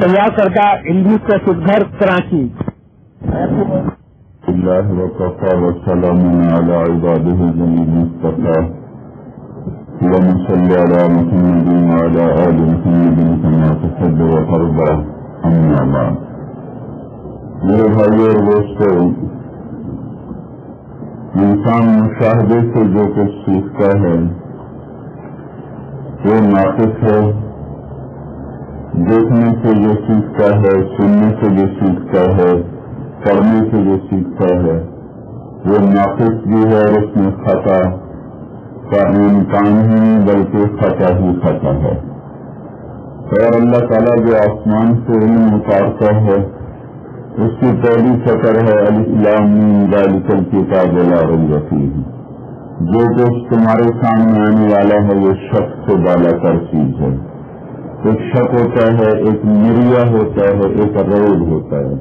تیار کردہ علمی کو گھر کراچی اللہ وقفا وسلام علی عباده الذین اصطفى اللهم صل علی محمد وعلی آل محمد كما تحب وترضى اما بعد. میرے بھائی اور دوستو، انسان مشاہدے سے جو کچھ سیکھتا ہے وہ ناقص ہے، دیکھنے سے جو سیکھتا ہے، سننے سے جو سیکھتا ہے، پڑھنے سے جو سیکھتا ہے وہ ناقص بھی ہے، اور اس میں خطا کا امکان ہی نہیں بلکہ خطا ہی خطا ہے. اور اللہ تعالیٰ جو آسمان سے علم اتارتا ہے اس کی پہلی سطر ہے الف لام میم ذالک الکتاب لا ریب فیہ. جو کچھ تمہارے سامنے آنے والا ہے وہ شک سے بالا تر چیز ہے. ایک شک ہوتا ہے، ایک مریا ہوتا ہے، ایک ریب ہوتا ہے.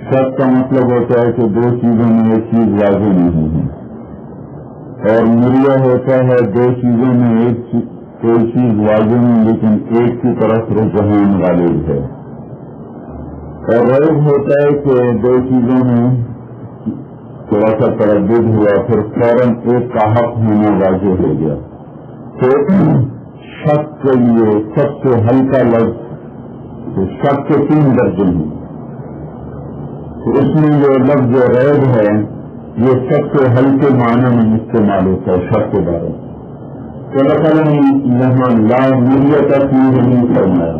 شک کا مطلب ہوتا ہے کہ دو چیزوں میں ایک چیز واضح نہیں ہے، اور مریا ہوتا ہے دو چیزوں میں کوئی چیز واضح نہیں لیکن ایک کی طرف رجحان غالب ہے. اور ریب ہوتا ہے کہ دو چیزوں میں تھوڑا سا تردد ہوا پھر فوراً ایک کا حق ہونا واضح ہو گیا. تو شک کے لیے سب سے ہلکا لفظ شک کے 3 درجے ہیں. اس میں جو لفظ ریب ہے یہ سب سے ہلکے معنی میں استعمال ہوتا ہے شک کے بارے میں. تو اللہ تعالیٰ نے یہاں لا مریت بھی نہیں فرمایا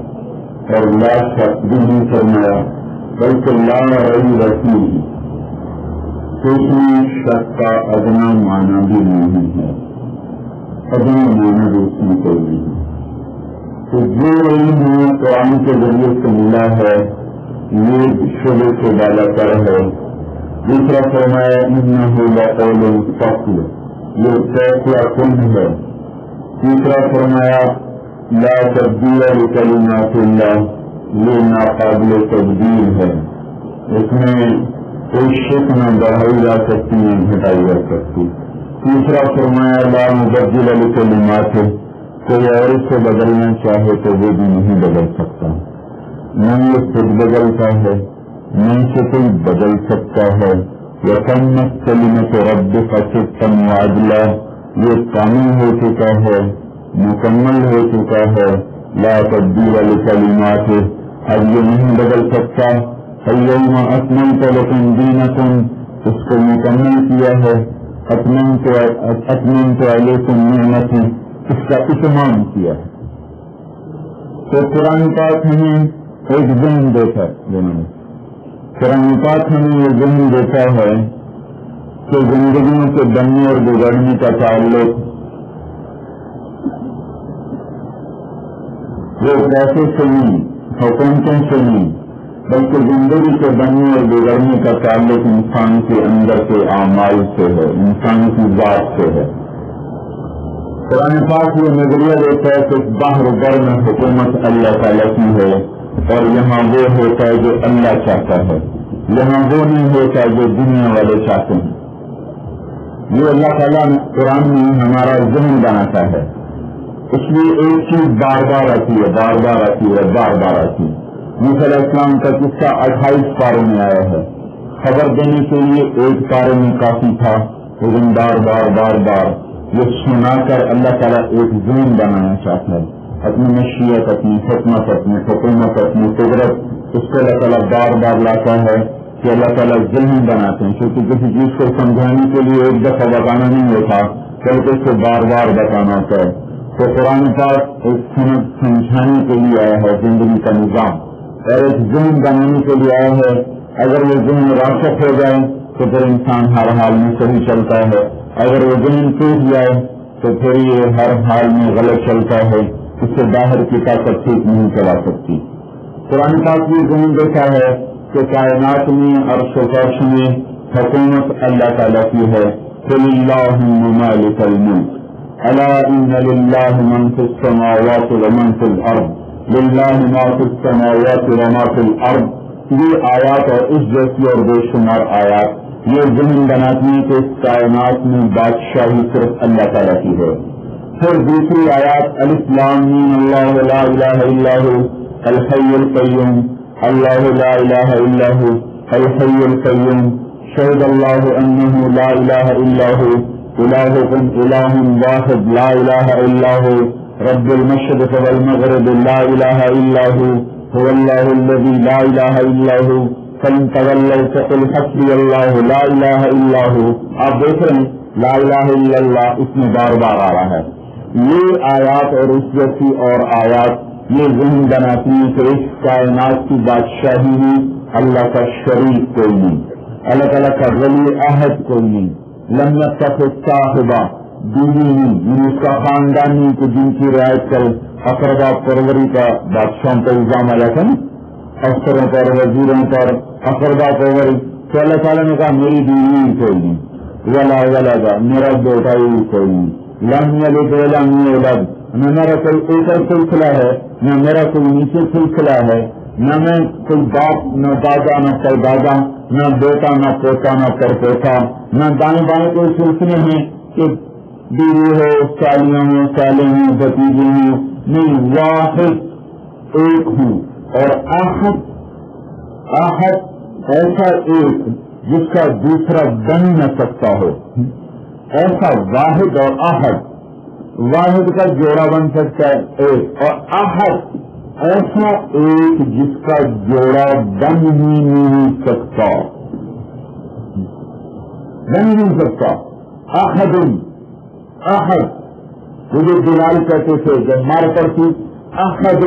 اور لا شک بھی نہیں فرمایا بلکہ لا ریب رسول. تو اس میں شک کا ادنا معنی بھی نہیں ہے، ادنا معنی بھی اس میں کوئی نہیں ہے. تو جو علم ہے قرآن کے ذریعے سے ملا ہے یہ شعبے سے بالا تر ہے. دوسرا فرمایا انہ لقول فصل، یہ فیصلہ کن ہے. تیسرا فرمایا لا تبدیل لکلمات اللہ، یہ ناقابل تبدیل ہے، اس میں کوئی شک نہ بڑھائی جا سکتی نہ گھٹائی جا سکتی. تیسرا فرمایا لا مبدل لکلمات، کوئی اور اس کو بدلنا چاہے تو وہ بھی نہیں بدل سکتا، نہ یہ خود بدلتا ہے نہ اسے کوئی بدل سکتا ہے. وتمت کلمۃ ربک صدقا وعدلا، یہ کامل ہو چکا ہے، مکمل ہو چکا ہے. لا تبدیل لکلمات، اب یہ نہیں بدل سکتا. الیوم اکملت لکم دینکم، اس کو مکمل کیا ہے. اتممت علیکم نعمتی، اس کا اتمام کیا ہے. تو قرآن پاک ہمیں ایک ذہن دیتا ہے، قرآن پاک ہمیں یہ ذہن دیتا ہے کہ زندگیوں کے بننے اور بگڑنے کا تعلق وہ پیسے سے نہیں، حکومتوں سے نہیں، بلکہ زندگی کے بننے اور بگڑنے کا تعلق انسان کے اندر کے اعمال سے ہے، انسان کی ذات سے ہے. قرآن پاک یہ نظریہ دیتا ہے کہ باہر بر میں حکومت اللہ تعالیٰ کی ہے، اور یہاں وہ ہوتا ہے جو اللہ چاہتا ہے، یہاں وہ نہیں ہوتا جو دنیا والے چاہتے ہیں. یہ اللہ تعالیٰ نے قرآن میں ہمارا ذہن بناتا ہے. اس لیے ایک چیز بار بار آتی ہے، بار بار آتی ہے، بار بار آتی ہے. موسیٰ علیہ السلام کا قصہ 28 پاروں میں آیا ہے. خبر دینے کے لیے ایک پارے میں کافی تھا، لیکن بار بار بار بار یہ سنا کر اللہ تعالیٰ ایک ذہن بنانا چاہتا ہے. اپنی مشیت، اپنی حکمت، اپنی حکومت، اپنی قدرت، اس کو اللہ تعالیٰ بار بار لاتا ہے کہ اللہ تعالیٰ ذہن بناتے ہیں. کیونکہ کسی چیز کو سمجھانے کے لیے ایک دفعہ بتانا نہیں ہوتا بلکہ اس کو بار بار بتانا ہوتا ہے. تو قرآن پاک ایک سند سمجھانے کے لیے آیا ہے، زندگی کا نظام، اور ایک ذہن بنانے کے لیے آیا ہے. اگر وہ ذہن راسخ ہو جائے تو پھر انسان ہر حال میں صحیح چلتا ہے، اگر وہ ذہن ٹوٹ جائے تو پھر یہ ہر حال میں غلط چلتا ہے، اس سے باہر کی طاقت ٹھیک نہیں چلا سکتی. قرآن پاک بھی ذہن دیتا ہے کہ کائنات میں عرش و فرش میں حکومت اللہ تعالیٰ کی ہے. قل اللہم مالک الملک الا ان للہ من فی السماوات ومن فی الارض للہ ما فی السماوات وما فی الارض. یہ آیات اور اس جیسی اور بے شمار آیات یہ ذہن بناتی ہیں کہ اس کائنات میں بادشاہی صرف اللہ تعالیٰ کی ہے. پھر دوسری آیات الف لام میم اللہ لا الہ الا ہو، الحي القيوم الله لا إله إلا هو الحي القيوم شهد الله أنه لا إله إلا هو إلهكم إله واحد لا إله إلا هو رب المشرق والمغرب لا إله إلا هو الله الذي لا إله إلا هو فإن تولوا فقل حسبي الله لا إله إلا هو. آپ دیکھ رہے ہیں لا الہ الا اللہ اس میں بار بار آ رہا ہے. یہ آیات اور اس جیسی اور آیات یہ ذہن بناتی ہیں کہ اس کائنات کی بادشاہی میں اللہ کا شریک کوئی نہیں, اللہ تعالیٰ کا ولی عہد کوئی نہیں, لم یتخذ صاحبہ بیوی نہیں, یعنی اس کا خاندان نہیں کہ جن کی رعایت کرے. اقربا پروری کا بادشاہوں پر الزام آ جاتا نا, افسروں پر وزیروں پر اقربا پروری. تو اللہ تعالیٰ نے کہا میری بیوی کوئی نہیں, ولا ولدا میرا بیٹا ہی کوئی نہیں, لم یلد ولم یولد, نہ میرا کوئی اوپر سلسلہ ہے نہ میرا کوئی نیچے سلسلہ ہے, نہ میں کوئی باپ نہ دادا نہ پردادا نہ بیٹا نہ پوتا نہ پرپوتا, نہ دائیں بائیں کوئی سلسلے ہیں کہ بیوی ہو سالیاں ہو سالے ہوں بھتیجے ہوں, نہیں واحد ایک ہوں. اور احد ایسا ایک جس کا دوسرا بن نہ سکتا ہو, ایسا واحد اور احد, واحد کا جوڑا بن سکتا ہے ایک, اور احد ایسا ایک جس کا جوڑا بن ہی نہیں سکتا, احد مجھے بلال کہتے تھے جب مار پڑتی, احد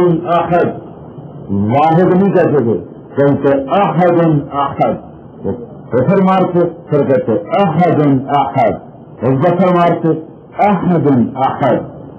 واحد نہیں کہتے تھے, کہتے احد پتھر مارتے پھر کہتے احد بسر مارتے احد.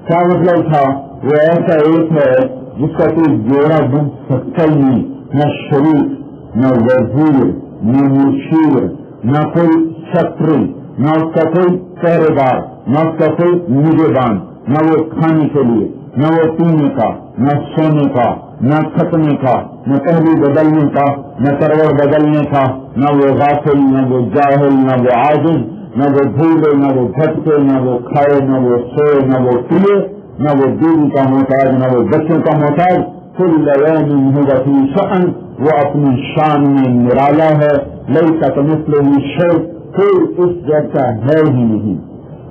کیا مطلب تھا؟ وہ ایسا ایک ہے جس کا کوئی جوڑا بن سکتا ہی نہیں, نہ شریک نہ وزیر نہ مشیر نہ کوئی چھتری, نہ اس کا کوئی پہرے دار, نہ اس کا کوئی نگہبان, نہ وہ کھانے کے لیے نہ وہ پینے کا نہ سونے کا نہ کھٹنے کا نہ پہلو بدلنے کا نہ کروڑ بدلنے کا, نہ وہ غافل نہ وہ جاہل نہ وہ عاجز, نہ وہ بھولے نہ وہ بھٹکے نہ وہ کھائے نہ وہ سوئے نہ وہ پیے, نہ وہ بیوی کا محتاج نہ وہ بچوں کا محتاج. کل یوم ھو فی شأن, وہ اپنی شان میں نرالا ہے. لیس کمثلہ شیء, کوئی اس جیسا ہے ہی نہیں.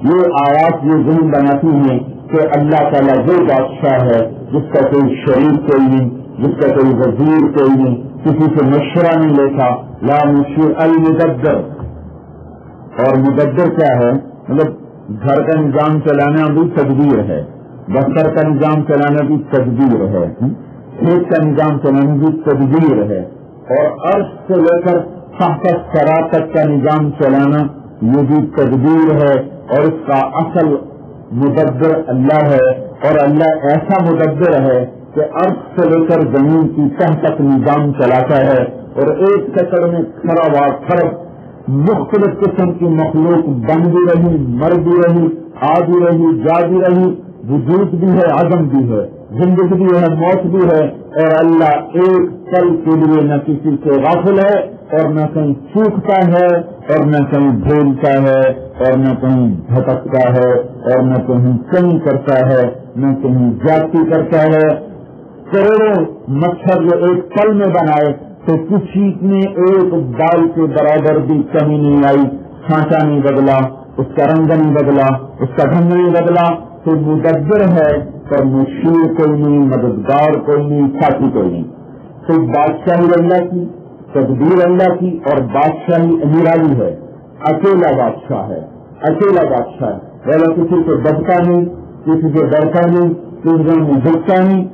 یہ آیات یہ ذہن بناتی ہیں کہ اللہ تعالیٰ وہ بادشاہ ہے جس کا کوئی شریک کوئی نہیں, جس کا کوئی وزیر کوئی نہیں, کسی سے مشورہ نہیں لیتا. لا مشیر المدبر, اور مدبر کیا ہے؟ مطلب گھر کا نظام چلانا بھی تدبیر ہے, دفتر کا نظام چلانا بھی تدبیر ہے, کھیت کا نظام چلانا بھی تدبیر ہے, اور عرش سے لے کر تحت ثری تک کا نظام چلانا یہ بھی تدبیر ہے. اور اس کا اصل مدبر اللہ ہے, اور اللہ ایسا مدبر ہے کہ عرش سے لے کر زمین کی تہ تک نظام چلاتا ہے, اور ایک چکر میں خراب مختلف قسم کی مخلوق بن بھی رہی, مر بھی رہی, آ بھی رہی, جا بھی رہی, وجود بھی ہے, عدم بھی ہے, زندگی بھی ہے, موت بھی ہے, اور اللہ ایک پل کے لیے نہ کسی سے غافل ہے, اور نہ کہیں چوکتا ہے, اور نہ کہیں بھولتا ہے, اور نہ کہیں بھٹکتا ہے, اور نہ کہیں کمی کرتا ہے, نہ کہیں زیادتی کرتا ہے. کروڑوں مچھر جو ایک پل میں بنائے تو کسی نے ایک بال کے برابر بھی کمی نہیں آئی, کھانچا نہیں بدلا, اس کا رنگ نہیں بدلا, اس کا ڈھنگ نہیں بدلا. تو مدبر ہے پر مشیر کوئی نہیں, مددگار کوئی نہیں, ساتھی کوئی نہیں. تو بادشاہی اللہ کی, تدبیر اللہ کی, اور بادشاہی نرالی ہے. اکیلا بادشاہ ہے, پہلے کسی کو دبتا نہیں, کسی سے ڈرتا نہیں, کسی سے جھکتا نہیں.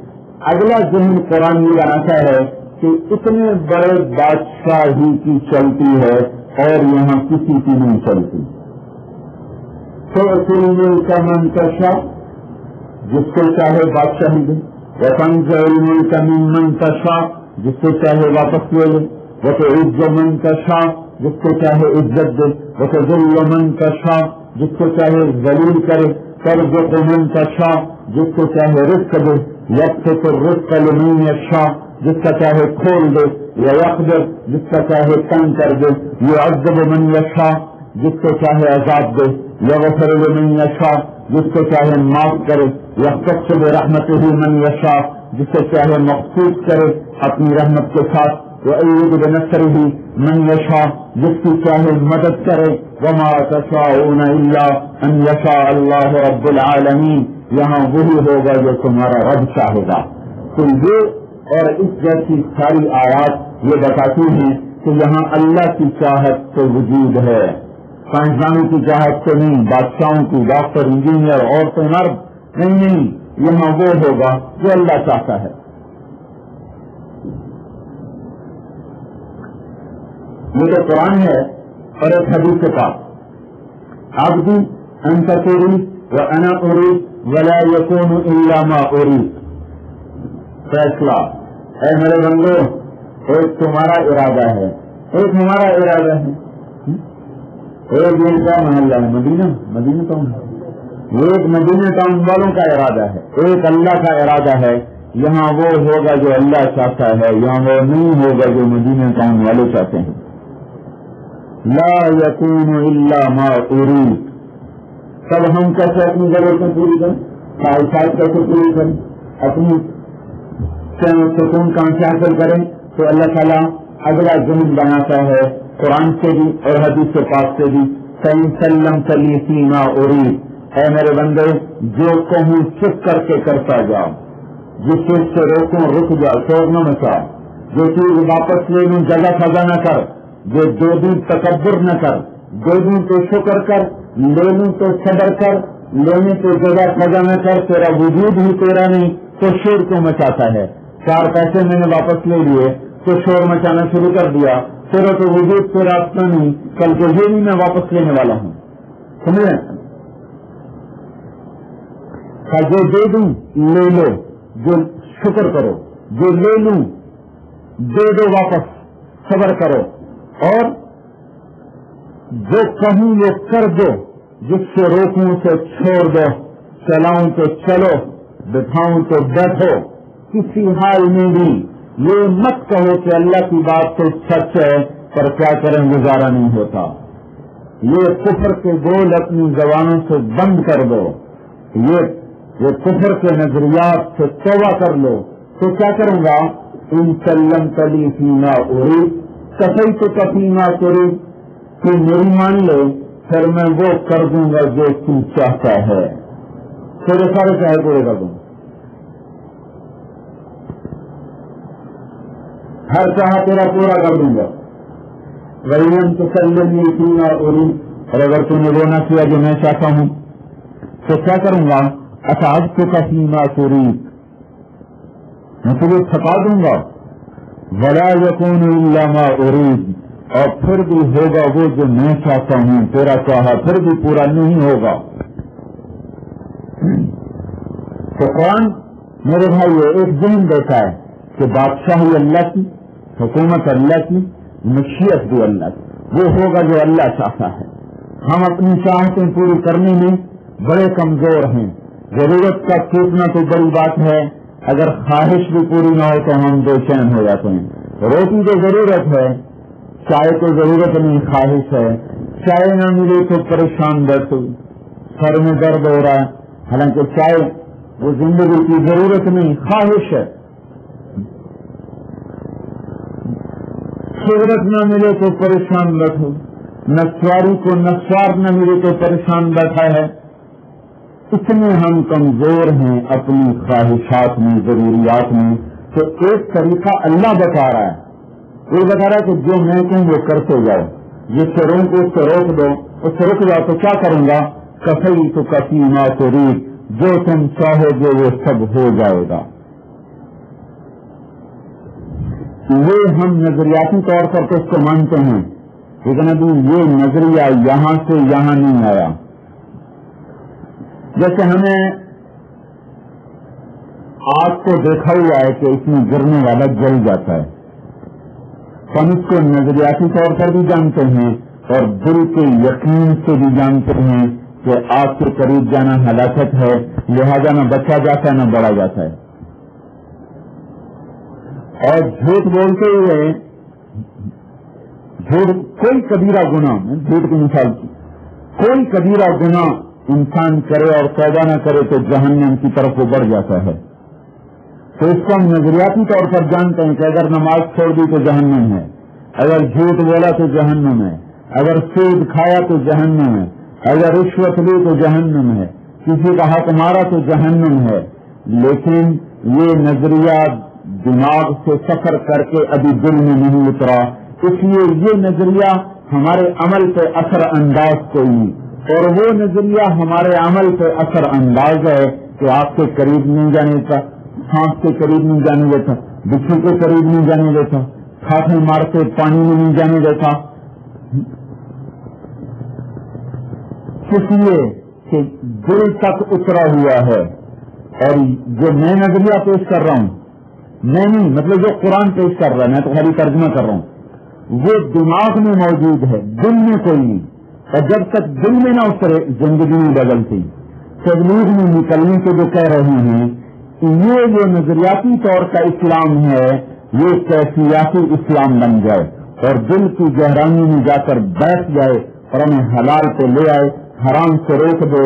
اگلا ذہن قرآن یہ بناتا ہے کہ اتنے بڑے بادشاہ ہی کی چلتی ہے اور یہاں کسی کی نہیں چلتی. تو ملک کا منتشا, جس کو چاہے بادشاہی دے, ملک کا منتشا, جس کو چاہے واپس لے لے, وہ تو عز منتشا, جس کو چاہے عزت دے, وہ تو ذل منتشا, جس کو چاہے ذلیل کرے, ترزق منتشا, جس کو چاہے رزق دے, یبسط الرزق لمن یشاء, جس کا چاہے کھول دے, یا یقدر, جس کا چاہے تنگ کر دے, یعذب من یشاء, جس کو چاہے عذاب دے, یغفر لمن یشاء, جس کو چاہے معاف کرے, یختص برحمتہ من یشاء, جسے چاہے مخصوص کرے اپنی رحمت کے ساتھ، وَأَيُّدُ بِنَصْرِهِ مَن يَشَاءُ، جس کی چاہے مدد کرے، وَمَا تَشَاءُونَ إِلَّا أَن يَشَاءَ اللَّهُ رَبُّ الْعَالَمِينَ، یہاں وہی ہوگا جو تمہارا رب چاہے گا۔ تو یہ اور اس جیسی ساری آیات یہ بتاتی ہیں کہ یہاں اللہ کی چاہت تو وجود ہے، سائنسدانوں کی چاہت تو نہیں، بادشاہوں کی، ڈاکٹر، انجینئر، عورتیں، مرد نہیں، یہاں وہ ہوگا جو اللہ چاہتا ہے۔ یہ تو قرآن ہے اور ایک حدیث پاک، عبدی انت تريد وانا اريد ولا يكون الا ما اريد، فیصلہ، اے میرے بندو، ایک تمہارا ارادہ ہے، ایک ہمارا ارادہ ہے۔ ایک دن کا محلہ ہے مدینہ ٹاؤن، ایک مدینہ ٹاؤن والوں کا ارادہ ہے، ایک اللہ کا ارادہ ہے۔ یہاں وہ ہوگا جو اللہ چاہتا ہے، یہاں وہ نہیں ہوگا جو مدینہ ٹاؤن والے چاہتے ہیں۔ لا يكون الا ما اريد، تب ہم کیسے اپنی ضرورتیں پوری کریں، خواہشات کیسے پوری کریں، اپنی سکون کہاں سے حاصل کریں؟ تو اللہ تعالیٰ اگلا ذہن بناتا ہے قرآن سے بھی اور حدیث پاک سے بھی، سلمت لی فیما اريد، اے میرے بندے جو کہوں چپ کر کے کرتا جا، جس چیز سے روکوں رک جا، شور نہ مچا، جو چیز واپس لے لوں جگہ سزا نہ کر، جو دو دن تکبر نہ کر، دو دن تو شکر کر، لے لوں تو صبر کر، لینے تو جگہ سزا نہ کر، تیرا وجود ہی تیرا نہیں تو شور کیوں مچاتا ہے؟ 4 پیسے میں نے واپس لے لیے تو شور مچانا شروع کر دیا، تیرا تو وجود تیرا اپنا نہیں، کل کو یہ بھی میں واپس لینے والا ہوں، سمجھے؟ جو دے دوں لے لو، جو شکر کرو، جو لے لوں دے دو واپس، صبر کرو، اور جو کہوں وہ کر دو، جس سے روکوں سے چھوڑ دو، چلاؤں تو چلو، بٹھاؤں تو بیٹھو، کسی حال میں بھی یہ مت کہو کہ اللہ کی بات تو سچ ہے پر کیا کریں گزارا نہیں ہوتا۔ یہ کفر کے بول اپنی زبانوں سے بند کر دو، یہ کفر کے نظریات سے توبہ کر لو۔ تو کیا کروں گا؟ ان سلمت لی فیما اريد کفیت فیما تريد، تو میری مان لو پھر میں وہ کر دوں گا جو تو چاہتا ہے، تیرے سارے چاہے پورے کر دوں، ہر چاہا تیرا پورا کر دوں گا۔ وَإِن تُسَلِّمْنِي فِيمَا أُرِيدُ، اور اگر تم نے وہ نہ کیا جو میں چاہتا ہوں تو کیا کروں گا؟ أَتَعَبْتُكَ فِيمَا تُرِيدُ، میں تجھے تھکا دوں گا۔ وَلَا يَكُونُ إِلَّا مَا أُرِيدُ، اور پھر بھی ہوگا وہ جو میں چاہتا ہوں، تیرا چاہا پھر بھی پورا نہیں ہوگا۔ تو قرآن میرے بھائی ایک ذہن دیتا ہے کہ بادشاہی اللہ کی، حکومت اللہ کی، مشیت بھی اللہ کی، وہ ہوگا جو اللہ چاہتا ہے۔ ہم اپنی چاہتیں پوری کرنے میں بڑے کمزور ہیں، ضرورت کا ٹوٹنا تو بڑی بات ہے، اگر خواہش بھی پوری نہ ہو تو ہم بے چین ہو جاتے ہیں۔ روٹی تو ضرورت ہے، چائے کو ضرورت نہیں، خواہش ہے، چائے نہ ملے تو پریشان بیٹھو، سر میں درد ہو رہا ہے، حالانکہ چائے وہ زندگی کی ضرورت نہیں، خواہش ہے۔ سگریٹ نہ ملے تو پریشان بیٹھو، نسواری کو نسوار نہ ملے تو پریشان بیٹھا ہے۔ اتنے ہم کمزور ہیں اپنی خواہشات میں، ضروریات میں، تو ایک طریقہ اللہ بتا رہا ہے، وہ بتا رہا ہے کہ جو میں کہوں وہ کرتے جاؤ، جس سے روکو اس سے روک دو، اس سے رک جاؤ تو کیا کروں گا؟ کفیت فیما تريد، جو تم چاہو گے وہ سب ہو جائے گا۔ یہ ہم نظریاتی طور پر تو اس کو مانتے ہیں، لیکن ابھی یہ نظریہ یہاں سے یہاں نہیں آیا۔ جیسے ہمیں آگ کو دیکھا ہوا ہے کہ اس میں گرنے والا جل جاتا ہے، ہم اس کو نظریاتی طور پر بھی جانتے ہیں اور دل کے یقین سے بھی جانتے ہیں کہ آگ کے قریب جانا ہلاکت ہے، لہذا نہ بچا جاتا ہے نہ بڑھا جاتا ہے۔ اور جھوٹ بولتے ہوئے، جھوٹ کوئی کبیرہ گناہ، جھوٹ کی مثال کی، کوئی کبیرہ گناہ انسان کرے اور توبہ نہ کرے تو جہنم کی طرف وہ بڑھ جاتا ہے۔ تو اس کو ہم نظریاتی طور پر جانتے ہیں کہ اگر نماز چھوڑ دی تو جہنم ہے، اگر جھوٹ بولا تو جہنم ہے، اگر سود کھایا تو جہنم ہے، اگر رشوت لی تو جہنم ہے، کسی کا حق مارا تو جہنم ہے. لیکن یہ نظریہ دماغ سے سفر کر کے ابھی دل میں نہیں اترا، اس لیے یہ نظریہ ہمارے عمل پہ اثر انداز کوئی نہیں. اور وہ نظریہ ہمارے عمل پہ اثر انداز ہے کہ آپ کے قریب نہیں جانے دیتا، سانپ کے قریب نہیں جانے دیتا، بچھو کے قریب نہیں جانے دیتا، کھاتے مارتے پانی میں نہیں جانے دیتا. اس لیے کہ دل تک اترا ہوا ہے. اور جو میں نظریہ پیش کر رہا ہوں، میں نہیں، مطلب جو قرآن پیش کر رہا ہے، میں تو خالی ترجمہ کر رہا ہوں، وہ دماغ میں موجود ہے، دل میں کوئی نہیں. اور جب تک دل میں نہ اترے زندگی نہیں بدلتی. تبلیغ میں نکلنے کے جو کہہ رہے ہیں، یہ جو نظریاتی طور کا اسلام ہے یہ کیفیاتی اسلام بن جائے اور دل کی گہرائیوں میں جا کر بیٹھ جائے اور ہمیں حلال کو لے آئے، حرام سے روک دے.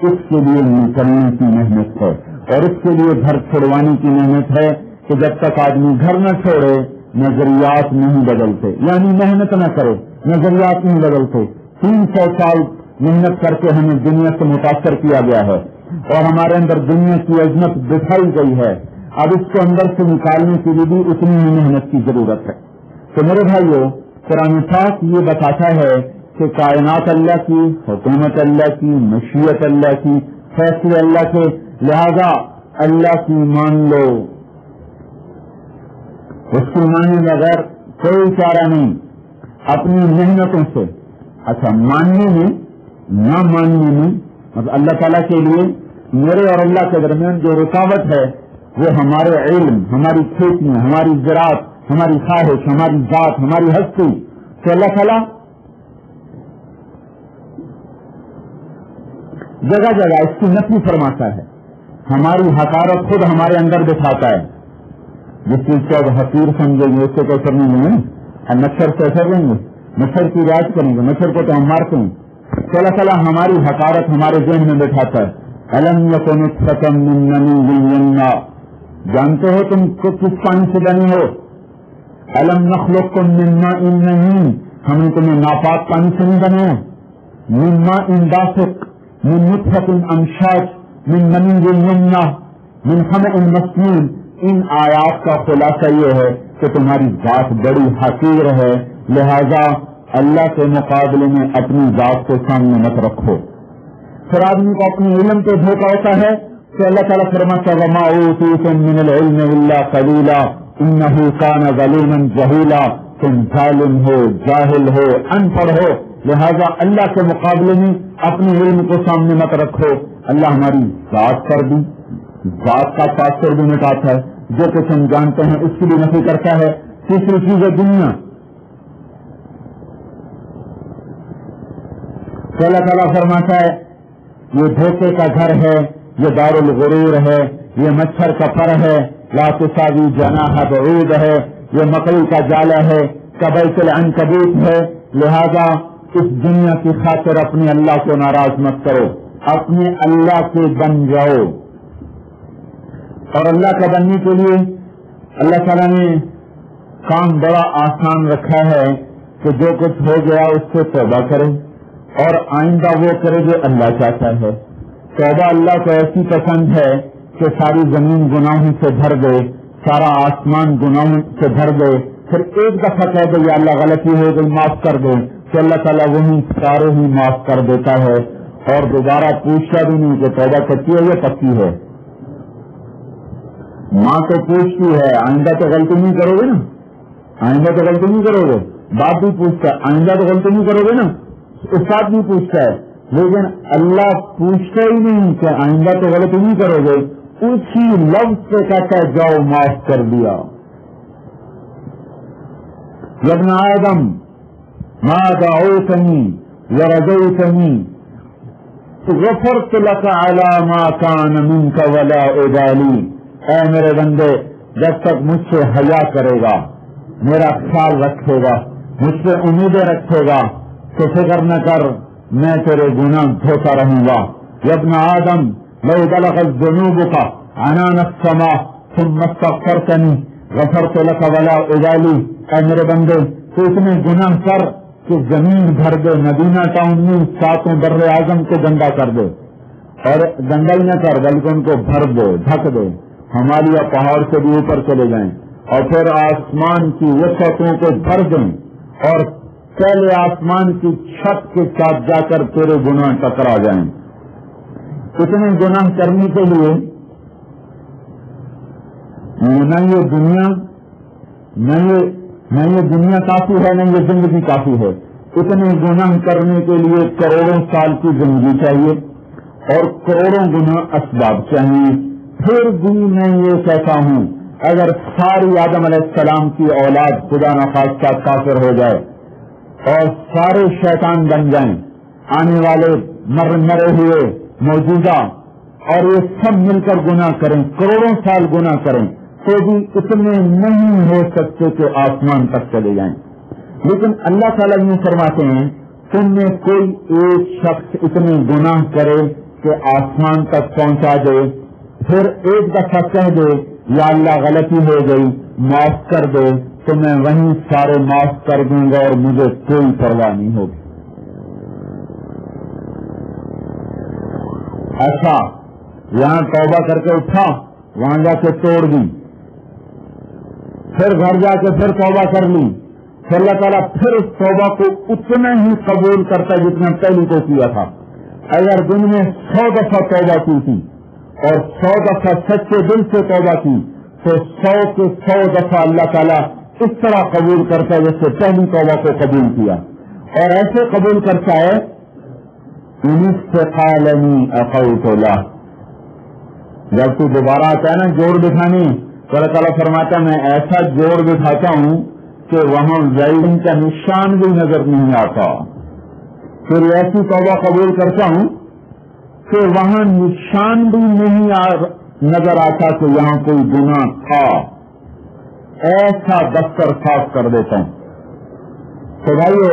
اس کے لیے نکلنے کی محنت ہے اور اس کے لیے گھر چھڑوانے کی محنت ہے کہ جب تک آدمی گھر نہ چھوڑے نظریات نہیں بدلتے، یعنی محنت نہ کرے نظریات نہیں بدلتے. 300 سال محنت کر کے ہمیں دنیا سے متاثر کیا گیا ہے اور ہمارے اندر دنیا کی عظمت بٹھائی گئی ہے. اب اس کو اندر سے نکالنے کے لیے بھی اتنی ہی محنت کی ضرورت ہے. تو میرے بھائیو، قرآن پاک یہ بتاتا ہے کہ کائنات اللہ کی، حکومت اللہ کی، مشیت اللہ کی، فیصلے اللہ کے، لہذا اللہ کی مان لو. اس کی ماننے بغیر کوئی چارہ نہیں، اپنی محنتوں سے. اچھا، ماننے میں نہ ماننے میں مطلب اللہ تعالیٰ کے لیے میرے اور اللہ کے درمیان جو رکاوٹ ہے وہ ہمارے علم، ہماری کھیتیاں، ہماری زراعت، ہماری خواہش، ہماری ذات، ہماری ہستی. تو اللہ تعالیٰ جگہ جگہ اس کی نفی فرماتا ہے. ہماری حقارت خود ہمارے اندر دکھاتا ہے. جس چیز کو اب حقیر سمجھیں گے اس کو کوئی کرنے لیں گے، مچھر سے اثر لیں گے، مچھر کی علاج کریں گے، مچھر کو تو ہم مارتے ہیں. تو اللہ تعالیٰ ہماری حقارت ہمارے ذہن میں بٹھاتا ہے. الم یکن نطفۃ من منی یمنی، جانتے ہو تم کس پانی سے بنے ہو؟ الم نخلقکم من ماء مہین، ہم نے تمہیں ناپاک پانی سے نہیں بنایا. من ماء دافق، من نطفۃ امشاج، من منی یمنی، من حمأ مسنون. ان آیات کا خلاصہ یہ ہے کہ تمہاری ذات بڑی حقیر ہے، لہذا اللہ کے مقابلے میں اپنی ذات کو سامنے مت رکھو. پھر آدمی کو اپنے علم پہ دھوکا ہوتا ہے تو اللہ تعالیٰ فرماتا ہے وما اوتیتم من العلم الا قلیلا انہ کان ظلوما جہولا. تم ظالم ہو، جاہل ہو، ان پڑھ ہو، لہذا اللہ کے مقابلے میں اپنے علم کو سامنے مت رکھو. اللہ ہماری ذات کر دی، ذات کا تاثر بھی مٹاتا ہے، جو کچھ ہم جانتے ہیں اس کی بھی نفی کرتا ہے. تیسری چیز ہے دنیا. تو اللہ تعالیٰ فرماتا ہے یہ دھوکے کا گھر ہے، یہ دار الغرور ہے، یہ مچھر کا پر ہے، لا تساوی جناح بعوض ہے، یہ مکڑی کا جالا ہے، کبیت العنکبوت ہے. لہذا اس دنیا کی خاطر اپنے اللہ کو ناراض مت کرو، اپنے اللہ کے بن جاؤ. اور اللہ کا بننے کے لیے اللہ تعالیٰ نے کام بڑا آسان رکھا ہے کہ جو کچھ ہو گیا اس سے توبہ کرے اور آئندہ وہ کرے جو اللہ چاہتا ہے. توبہ اللہ کو ایسی پسند ہے کہ ساری زمین گناہوں سے بھر گئے، سارا آسمان گناہوں سے بھر گئے، پھر ایک دفعہ کہہ دے یا اللہ غلطی ہو گئی معاف کر دے تو اللہ تعالیٰ وہی سارے ہی معاف کر دیتا ہے اور دوبارہ پوچھتا بھی نہیں کہ توبہ کچی ہے یا پکی ہے. ماں تو پوچھتی ہے آئندہ تو غلطی نہیں کرو گے نا، آئندہ تو غلطی نہیں کرو گے. باپ بھی پوچھتا ہے آئندہ تو غلطی نہیں کرو گے نا، استاد بھی پوچھتا ہے. لیکن اللہ پوچھتا ہی نہیں کہ آئندہ تو غلطی نہیں کرو گے، اسی لفظ سے کہتا ہے جاؤ معاف کر دیا. ابن آدم ما دعوتنی ورجوتنی غفرت لك على ما كان منك ولا ابالی. اے میرے بندے، جب تک مجھ سے حیا کرے گا، میرا خیال رکھے گا، مجھ سے امیدیں رکھے گا تو فکر نہ کر، میں تیرے گناہ دھوتا رہوں گا. ابن آدم لو بلغت ذنوبك عنان السماء ثم استغفرتنی غفرت لک ولا ابالی، اے میرے بندے تو اتنے گناہ کر کہ زمین بھر دے، مدینہ ٹاؤن میں 7 بر اعظم کو گندا کر دے، اور گندا ہی نہ کر بلکہ ان کو بھر دے، ڈھک دے، ہمالیہ پہاڑ سے بھی اوپر چلے جائیں، اور پھر آسمان کی وسعتوں کو بھر دیں، اور پہلے آسمان کی چھت کے ساتھ جا کر تیرے گناہ ٹکرا جائیں۔ اتنے گناہ کرنے کے لیے نہ یہ دنیا کافی ہے، نہ یہ زندگی کافی ہے۔ اتنے گناہ کرنے کے لیے کروڑوں سال کی زندگی چاہیے اور کروڑوں گناہ اسباب چاہیے۔ پھر بھی میں یہ کہتا ہوں اگر ساری آدم علیہ السلام کی اولاد خدا نخواستہ کافر ہو جائے اور سارے شیطان بن جائیں، آنے والے مرے ہوئے موجودہ، اور یہ سب مل کر گناہ کریں، کروڑوں سال گناہ کریں، تو بھی اتنے نہیں ہو سکتے کہ آسمان تک چلے جائیں۔ لیکن اللہ تعالیٰ یہ فرماتے ہیں تم میں کوئی ایک شخص اتنے گناہ کرے کہ آسمان تک پہنچا دے، پھر ایک دفعہ کہہ دے یا اللہ غلطی ہو گئی معاف کر دے، تو میں وہیں سارے معاف کر دوں گا اور مجھے کوئی پرواہ نہیں ہوگی۔ ایسا یہاں توبہ کر کے اٹھا، وہاں جا کے توڑ دی، پھر گھر جا کے پھر توبہ کر لی، پھر اللہ تعالیٰ پھر اس توبہ کو اتنا ہی قبول کرتا جتنا پہلی کو کیا تھا۔ اگر دن میں 100 دفعہ توبہ کی تھی اور 100 دفعہ سچے دل سے توبہ کی تو 100 کے 100 دفعہ اللہ تعالیٰ اس طرح قبول کرتا ہے جیسے پہلی توبہ کو قبول کیا، اور ایسے قبول کرتا ہے انستقالنی اخوت اللہ۔ جب تو دوبارہ آتا ہے نا جوڑ دکھانے، تو اللہ تعالیٰ فرماتا ہے میں ایسا جوڑ دکھاتا ہوں کہ وہاں ویلڈنگ کا نشان بھی نظر نہیں آتا، پھر ایسی توبہ قبول کرتا ہوں کہ وہاں نشان بھی نہیں نظر آتا کہ یہاں کوئی گناہ تھا، ایسا دفتر صاف کر دیتا ہوں۔ تو بھائیو،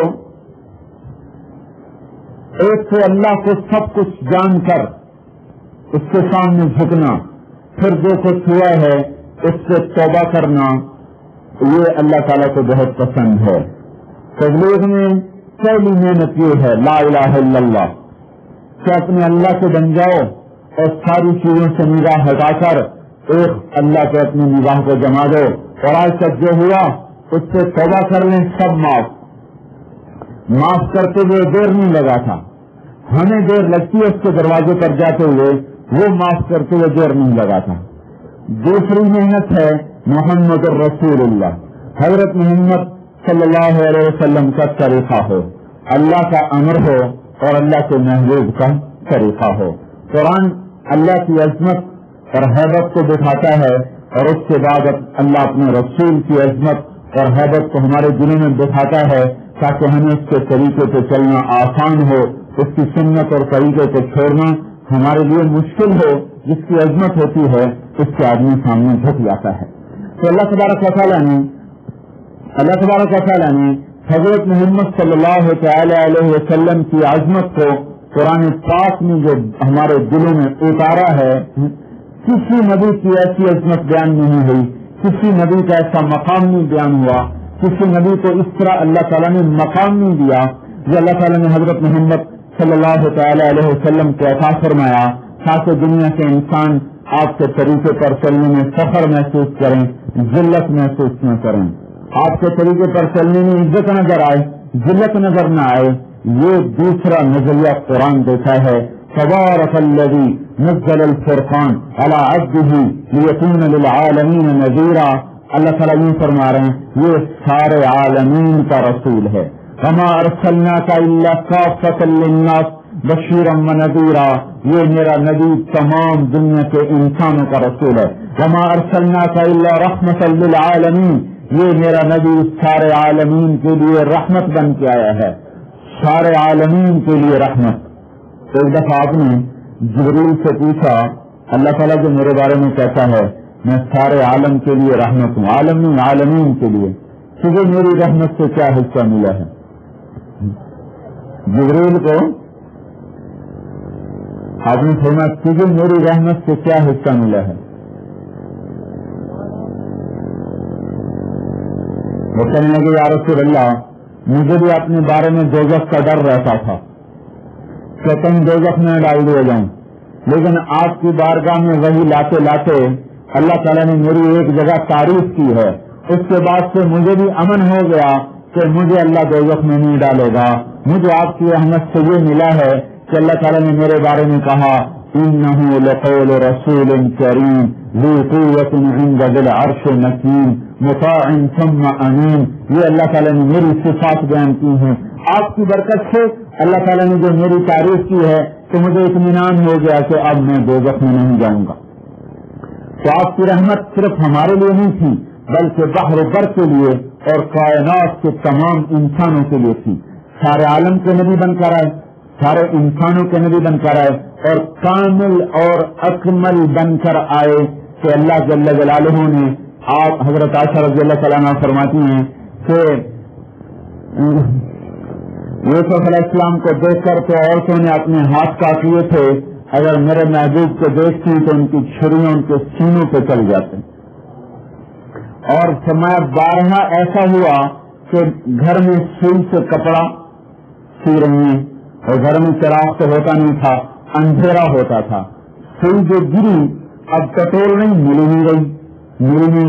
ایک تو اللہ کو سب کچھ جان کر اس کے سامنے جھکنا، پھر جو کچھ ہوا ہے اس سے توبہ کرنا، یہ اللہ تعالیٰ کو بہت پسند ہے۔ تبلیغ میں پہلی محنت یہ ہے لا الہ الا اللہ، کہ اپنے اللہ سے بن جاؤ اور ساری چیزوں سے نگاہ ہٹا کر ایک اللہ کو اپنی نگاہ کو جما دو، اور آج تک جو ہوا اس سے توبہ کر لیں، سب معاف کرتے ہوئے دیر نہیں لگا تھا، ہمیں دیر لگتی ہے اس کے دروازے پر جاتے ہوئے، وہ معاف کرتے ہوئے دیر نہیں لگا تھا۔ دوسری محنت ہے محمد الرسول اللہ، حضرت محمد صلی اللہ علیہ وسلم کا طریقہ ہو، اللہ کا امر ہو اور اللہ کے محبوب کا طریقہ ہو۔ قرآن اللہ کی عظمت اور حیبت کو دکھاتا ہے، اور اس کے بعد اللہ اپنے رسول کی عظمت اور حیبت کو ہمارے دلوں میں دکھاتا ہے تاکہ ہمیں اس کے طریقے پہ چلنا آسان ہو، اس کی سنت اور طریقے کو چھوڑنا ہمارے لیے مشکل ہو۔ جس کی عظمت ہوتی ہے اس کے آدمی سامنے جھک جاتا ہے۔ تو اللہ تبارک و تعالیٰ نے حضرت محمد صلی اللہ تعالی علیہ وسلم کی عظمت کو قرآن پاک میں جو ہمارے دلوں میں اتارا ہے، کسی نبی کی ایسی عظمت بیان نہیں ہوئی، کسی نبی کا ایسا مقام نہیں بیان ہوا، کسی نبی کو اس طرح اللہ تعالیٰ نے مقام نہیں دیا جو اللہ تعالیٰ نے حضرت محمد صلی اللہ تعالی علیہ وسلم کو عطا فرمایا، تاکہ دنیا کے انسان آپ کے طریقے پر چلنے میں فخر محسوس کریں، ذلت محسوس نہ کریں، آپ کے طریقے پر چلنے میں عزت نظر آئے، ذلت نظر نہ آئے۔ یہ دوسرا نظریہ قرآن دیتا ہے، تبارک الذی نزل الفرقان علی عبدہ لیکون للعالمین نذیرا۔ اللہ تعالیٰ یہ فرما رہے ہیں یہ سارے عالمین کا رسول ہے۔ وما ارسلناک الا کافۃ للناس بشیرا ونذیرا، یہ میرا نبی تمام دنیا کے انسانوں کا رسول ہے۔ وما ارسلناک الا رحمۃ للعالمین، یہ میرا نبی سارے عالمین کے لیے رحمت بن کے آیا ہے، سارے عالمین کے لیے رحمت۔ ایک دفعہ آپ نے جبریل سے پوچھا اللہ تعالیٰ جو میرے بارے میں کہتا ہے میں سارے عالم کے لیے رحمت ہوں، عالمین کے لیے، تجھے میری رحمت سے کیا حصہ ملا ہے؟ جبریل کو آپ نے فرمایا تجھے میری رحمت سے کیا حصہ ملا ہے؟ وہ کہنے لگے یا رسول اللہ مجھے بھی اپنے بارے میں دوزخ کا ڈر رہتا تھا کہ کہیں دوزخ میں ڈال دیا جاؤں، لیکن آپ کی بارگاہ میں وہی لاتے لاتے اللہ تعالیٰ نے میری ایک جگہ تعریف کی ہے، اس کے بعد سے مجھے بھی امن ہو گیا کہ مجھے اللہ دوزخ میں نہیں ڈالے گا۔ مجھے آپ کی رحمت سے یہ ملا ہے کہ اللہ تعالیٰ نے میرے بارے میں کہا إنه لقول رسول كريم ذو قوة عند ذي العرش مكين مطاع ثم أمين۔ یہ اللہ تعالیٰ نے میری صفات بیان کی ہیں، آپ کی برکت سے اللہ تعالیٰ نے جو میری تعریف کی ہے تو مجھے اطمینان ہو گیا کہ اب میں دوزخ میں نہیں جاؤں گا۔ تو آپ کی رحمت صرف ہمارے لیے نہیں تھی بلکہ بحر و بر کے لیے اور کائنات کے تمام انسانوں کے لیے تھی۔ سارے عالم کے نبی بن کر آئے، سارے انسانوں کے نبی بن کر آئے اور کامل اور اکمل بن کر آئے کہ اللہ جل جلالہ نے آپ حضرت عائشہ رضی اللہ تعالیٰ عنہا فرماتی ہیں کہ یوسف علیہ السلام کو دیکھ کر تو عورتوں نے اپنے ہاتھ کاٹ لیے تھے، اگر میرے محبوب کو دیکھتی تو ان کی چھریاں ان کے سینوں پہ چل جاتے۔ اور فرمایا بارہا ایسا ہوا کہ گھر میں سوئی سے کپڑا سی رہی ہیں اور گھر میں چراغ تو ہوتا نہیں تھا، اندھیرا ہوتا تھا، سوئی جو گری اب کٹول نہیں ملی نہیں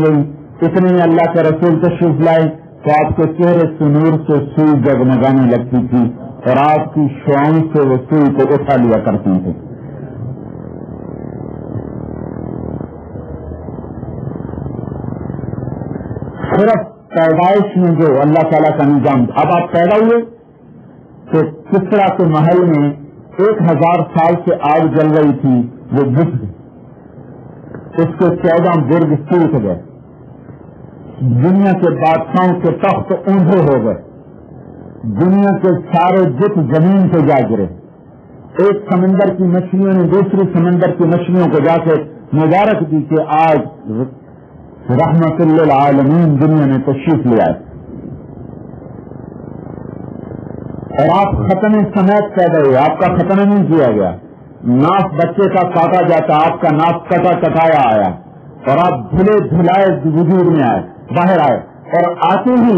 گئی، اتنے میں اللہ کے رسول تشریف لائے تو آپ کے چہرے سے نور سے سوئی جگمگانے لگتی تھی اور آپ کی شعاؤں سے وہ سوئی کو اٹھا لیا کرتی تھے۔ صرف پیدائش میں جو اللہ تعالیٰ کا نظام، اب آپ پیدا ہوئے تو کسرا کے محل میں 1000 سال سے آگ جل رہی تھی، وہ بجھ گئی، اس کے 14 برج ٹوٹ گئے، دنیا کے بادشاہوں کے تخت اونھے ہو گئے، دنیا کے سارے جت زمین پہ جا گرے، ایک سمندر کی مچھلیوں نے دوسری سمندر کی مچھلیوں کو جا کے مبارک دی کہ آج رحمت للعالمین دنیا میں تشریف لے آئے، اور آپ ختنے سمیت پیدا ہوئے، آپ کا ختنہ نہیں کیا گیا، ناف بچے کا کاٹا جاتا، آپ کا ناف کٹایا آیا اور آپ دھلے دھلائے وجود میں آئے، باہر آئے، اور آتے ہی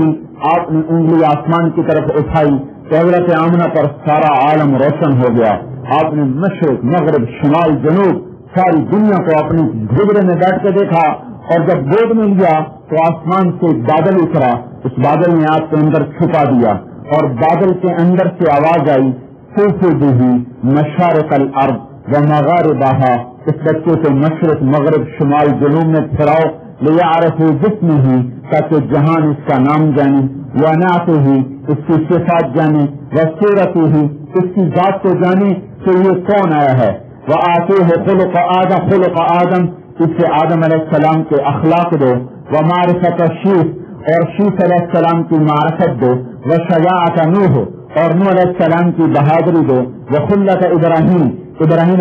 آپ نے انگلی آسمان کی طرف اٹھائی تو حضرت آمنہ پر سارا عالم روشن ہو گیا، آپ نے مشرق مغرب شمال جنوب ساری دنیا کو اپنی گھبرے میں بیٹھ کے دیکھا، اور جب گود میں لیا تو آسمان سے بادل اترا، اس بادل نے آپ کے اندر چھپا دیا اور بادل کے اندر سے آواز آئی سوفو بھی مشارق الارض و مغاربہا، اس بچے کو مشرق مغرب شمال جنوب میں پھراؤ، لیعرفوا جسمہ تاکہ جہان اس کا نام جانے، ونعتہ اس کی صفات جانے، وصورتہ اس کی ذات کو جانے کہ یہ کون آیا ہے، وآتوہ خلق آدم اس سے آدم علیہ السلام کے اخلاق دو، ومعرفت شیخ اور شیخ علیہ السلام کی معرفت دو، وشجاعت نوح اور نوح علیہ السلام کی بہادری دو، وخلت ابراہیم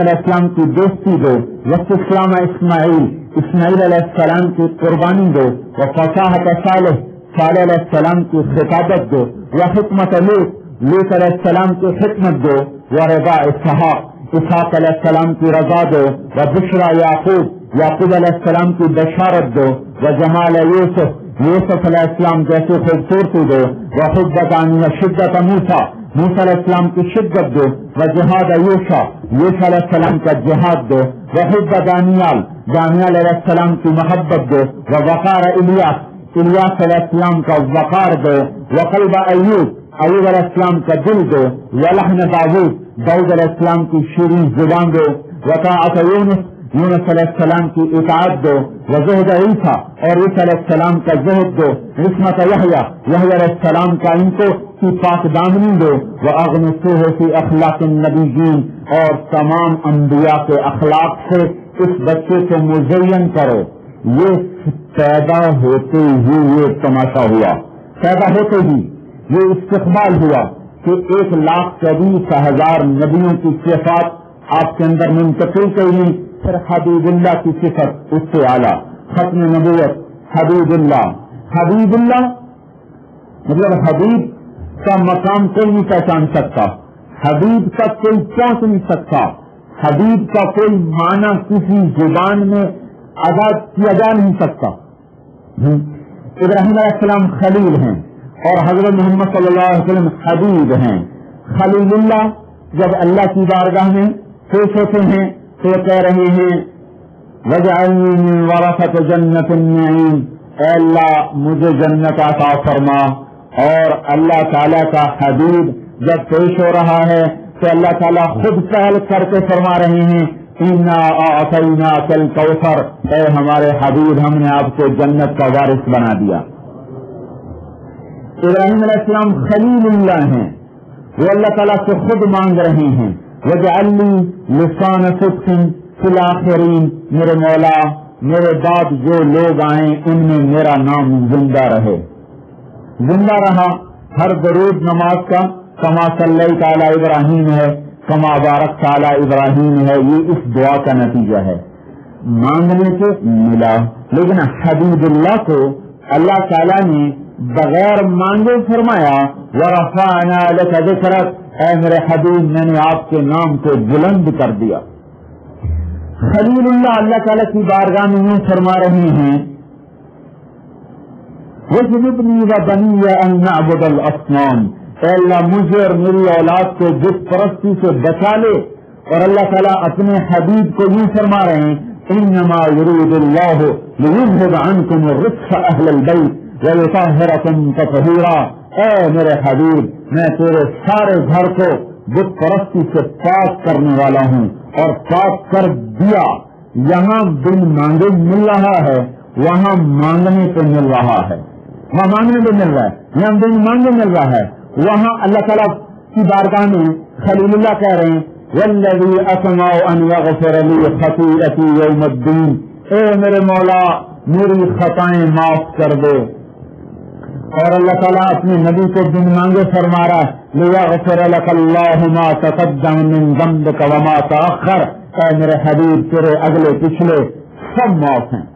علیہ السلام کی دوستی دو، واستسلام اسماعیل علیہ السلام کی قربانی دو، وفصاحت صالح علیہ السلام کی خطابت دو، وحکمت لوط علیہ السلام کی حکمت دو، ورضا اسحاق علیہ السلام کی رضا دو، وبشرا یعقوب علیہ السلام کی بشارت دو، وجمال یوسف علیہ السلام جیسے خوبصورتی دو، وحبت شدت موسیٰ علیہ السلام کی شدت دو، وجہاد یوشع علیہ السلام کا جہاد دو، وحبت دانیال علیہ السلام کی محبت دو، ووقار الیاس علیہ السلام کا وقار دو، وقلب ایوب علیہ السلام کا دل دو، ولحن داؤد علیہ السلام کی شیریں زبان دو، وطاعت یونس علیہ السلام کی اطاعت دو، وزہد عیسیٰ اور عیسیٰ علیہ السلام کا زہد دو، عصمت یحییٰ علیہ السلام کا ان کو کی پاک دامنی دو، واغمسوہ فی اخلاق النبیین اور تمام انبیاء کے اخلاق سے اس بچے کو مزین کرو۔ یہ پیدا ہوتے ہی یہ تماشا ہوا، پیدا ہوتے ہی یہ استقبال ہوا کہ 1,24,000 نبیوں کی صفات آپ کے اندر منتقل کریں، پھر حبیب اللہ کی صفت اس سے اعلیٰ، ختم نبوت حبیب اللہ مطلب حبیب کا مقام کوئی نہیں پہچان سکتا، حبیب کا کوئی پہنچ نہیں سکتا، حبیب کا کوئی معنی کسی زبان میں ادا کیا جا نہیں سکتا، ابراہیم علیہ السلام خلیل ہیں اور حضرت محمد صلی اللہ علیہ وسلم حبیب ہیں. خلیل اللہ جب اللہ کی بارگاہ میں پیش ہوتے ہیں تو کہہ رہے ہیں وَاجْعَلْنِي مِن وَرَثَةِ جَنَّةِ النَّعِيمِ، اے اللہ مجھے جنت عطا فرما. اور اللہ تعالیٰ کا حبیب جب پیش ہو رہا ہے تو اللہ تعالیٰ خود پہل کر کے فرما رہے ہیں اِنَّا أَعْطَيْنَاكَ الْكَوْثَرَ، اے ہمارے حبیب ہم نے آپ کو جنت کا وارث بنا دیا. ابراہیم علیہ السلام خلیل اللہ ہیں، وہ اللہ تعالیٰ سے خود مانگ رہے ہیں وَاجْعَلْنِي لِسَانَ صِدْقٍ فِي الْآخِرِينَ، میرے مولا میرے بعد جو لوگ آئیں ان میں میرا نام زندہ رہے. زندہ رہا ہر درود نماز کا کما صلیت علی ابراہیم ہے، کما بارکت علی ابراہیم ہے، یہ اس دعا کا نتیجہ ہے. مانگنے سے ملا، لیکن حبیب اللہ کو اللہ تعالیٰ نے بغیر مانگے فرمایا وَرَفَعْنَا لَكَ ذِكْرَكَ، اے میرے حبیب میں نے آپ کے نام کو بلند کر دیا. خلیل اللہ اللہ تعالیٰ کی بارگاہ میں یوں فرما رہے ہیں وَاجْنُبْنِي وَبَنِيَّ أَن نَّعْبُدَ الْأَصْنَامَ، اے اللہ مجھے اور میری اولاد کو بت پرستی سے بچا لے. اور اللہ تعالیٰ اپنے حبیب کو یوں فرما رہے ہیں إِنَّمَا يُرِيدُ اللَّهُ لِيُذْهِبَ عَنكُمُ الرِّجْسَ أَهْلَ الْبَيْتِ وَيُطَهِّرَكُمْ تَطْهِيرًا، اے میرے حبیب میں تیرے سارے گھر کو بت پرستی سے پاک کرنے والا ہوں اور پاک کر دیا. یہاں بن مانگے مل رہا ہے، وہاں مانگنے کو مل رہا ہے، وہاں مانگنے کو مل رہا ہے، یہاں بن مانگے مل رہا ہے. وہاں اللہ تعالیٰ کی بارگاہ میں خلیل اللہ کہہ رہے ہیں وَالَّذِي أَطْمَعُ أَن يَغْفِرَ لِي خَطِيئَتِي يَوْمَ الدِّينِ، اے میرے مولا میری خطائیں معاف کر دے. اور اللہ تعالیٰ اپنے نبی کو بن مانگے فرما رہا ہے لِيَغْفِرَ لَكَ اللَّهُ مَا تَقَدَّمَ مِن ذَنبِكَ وَمَا تَأَخَّرَ، اے میرے حبیب تیرے اگلے پچھلے سب معاف ہیں.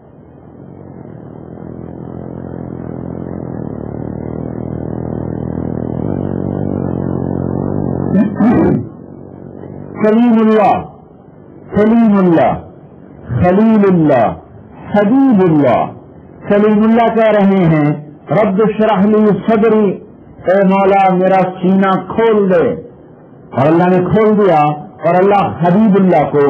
کلیم اللہ، کلیم اللہ، خلیل اللہ، حبیب اللہ. کلیم اللہ کہہ رہے ہیں رب اشرح لی صدری، اے مولا میرا سینہ کھول دے. اور اللہ نے کھول دیا. اور اللہ حبیب اللہ کو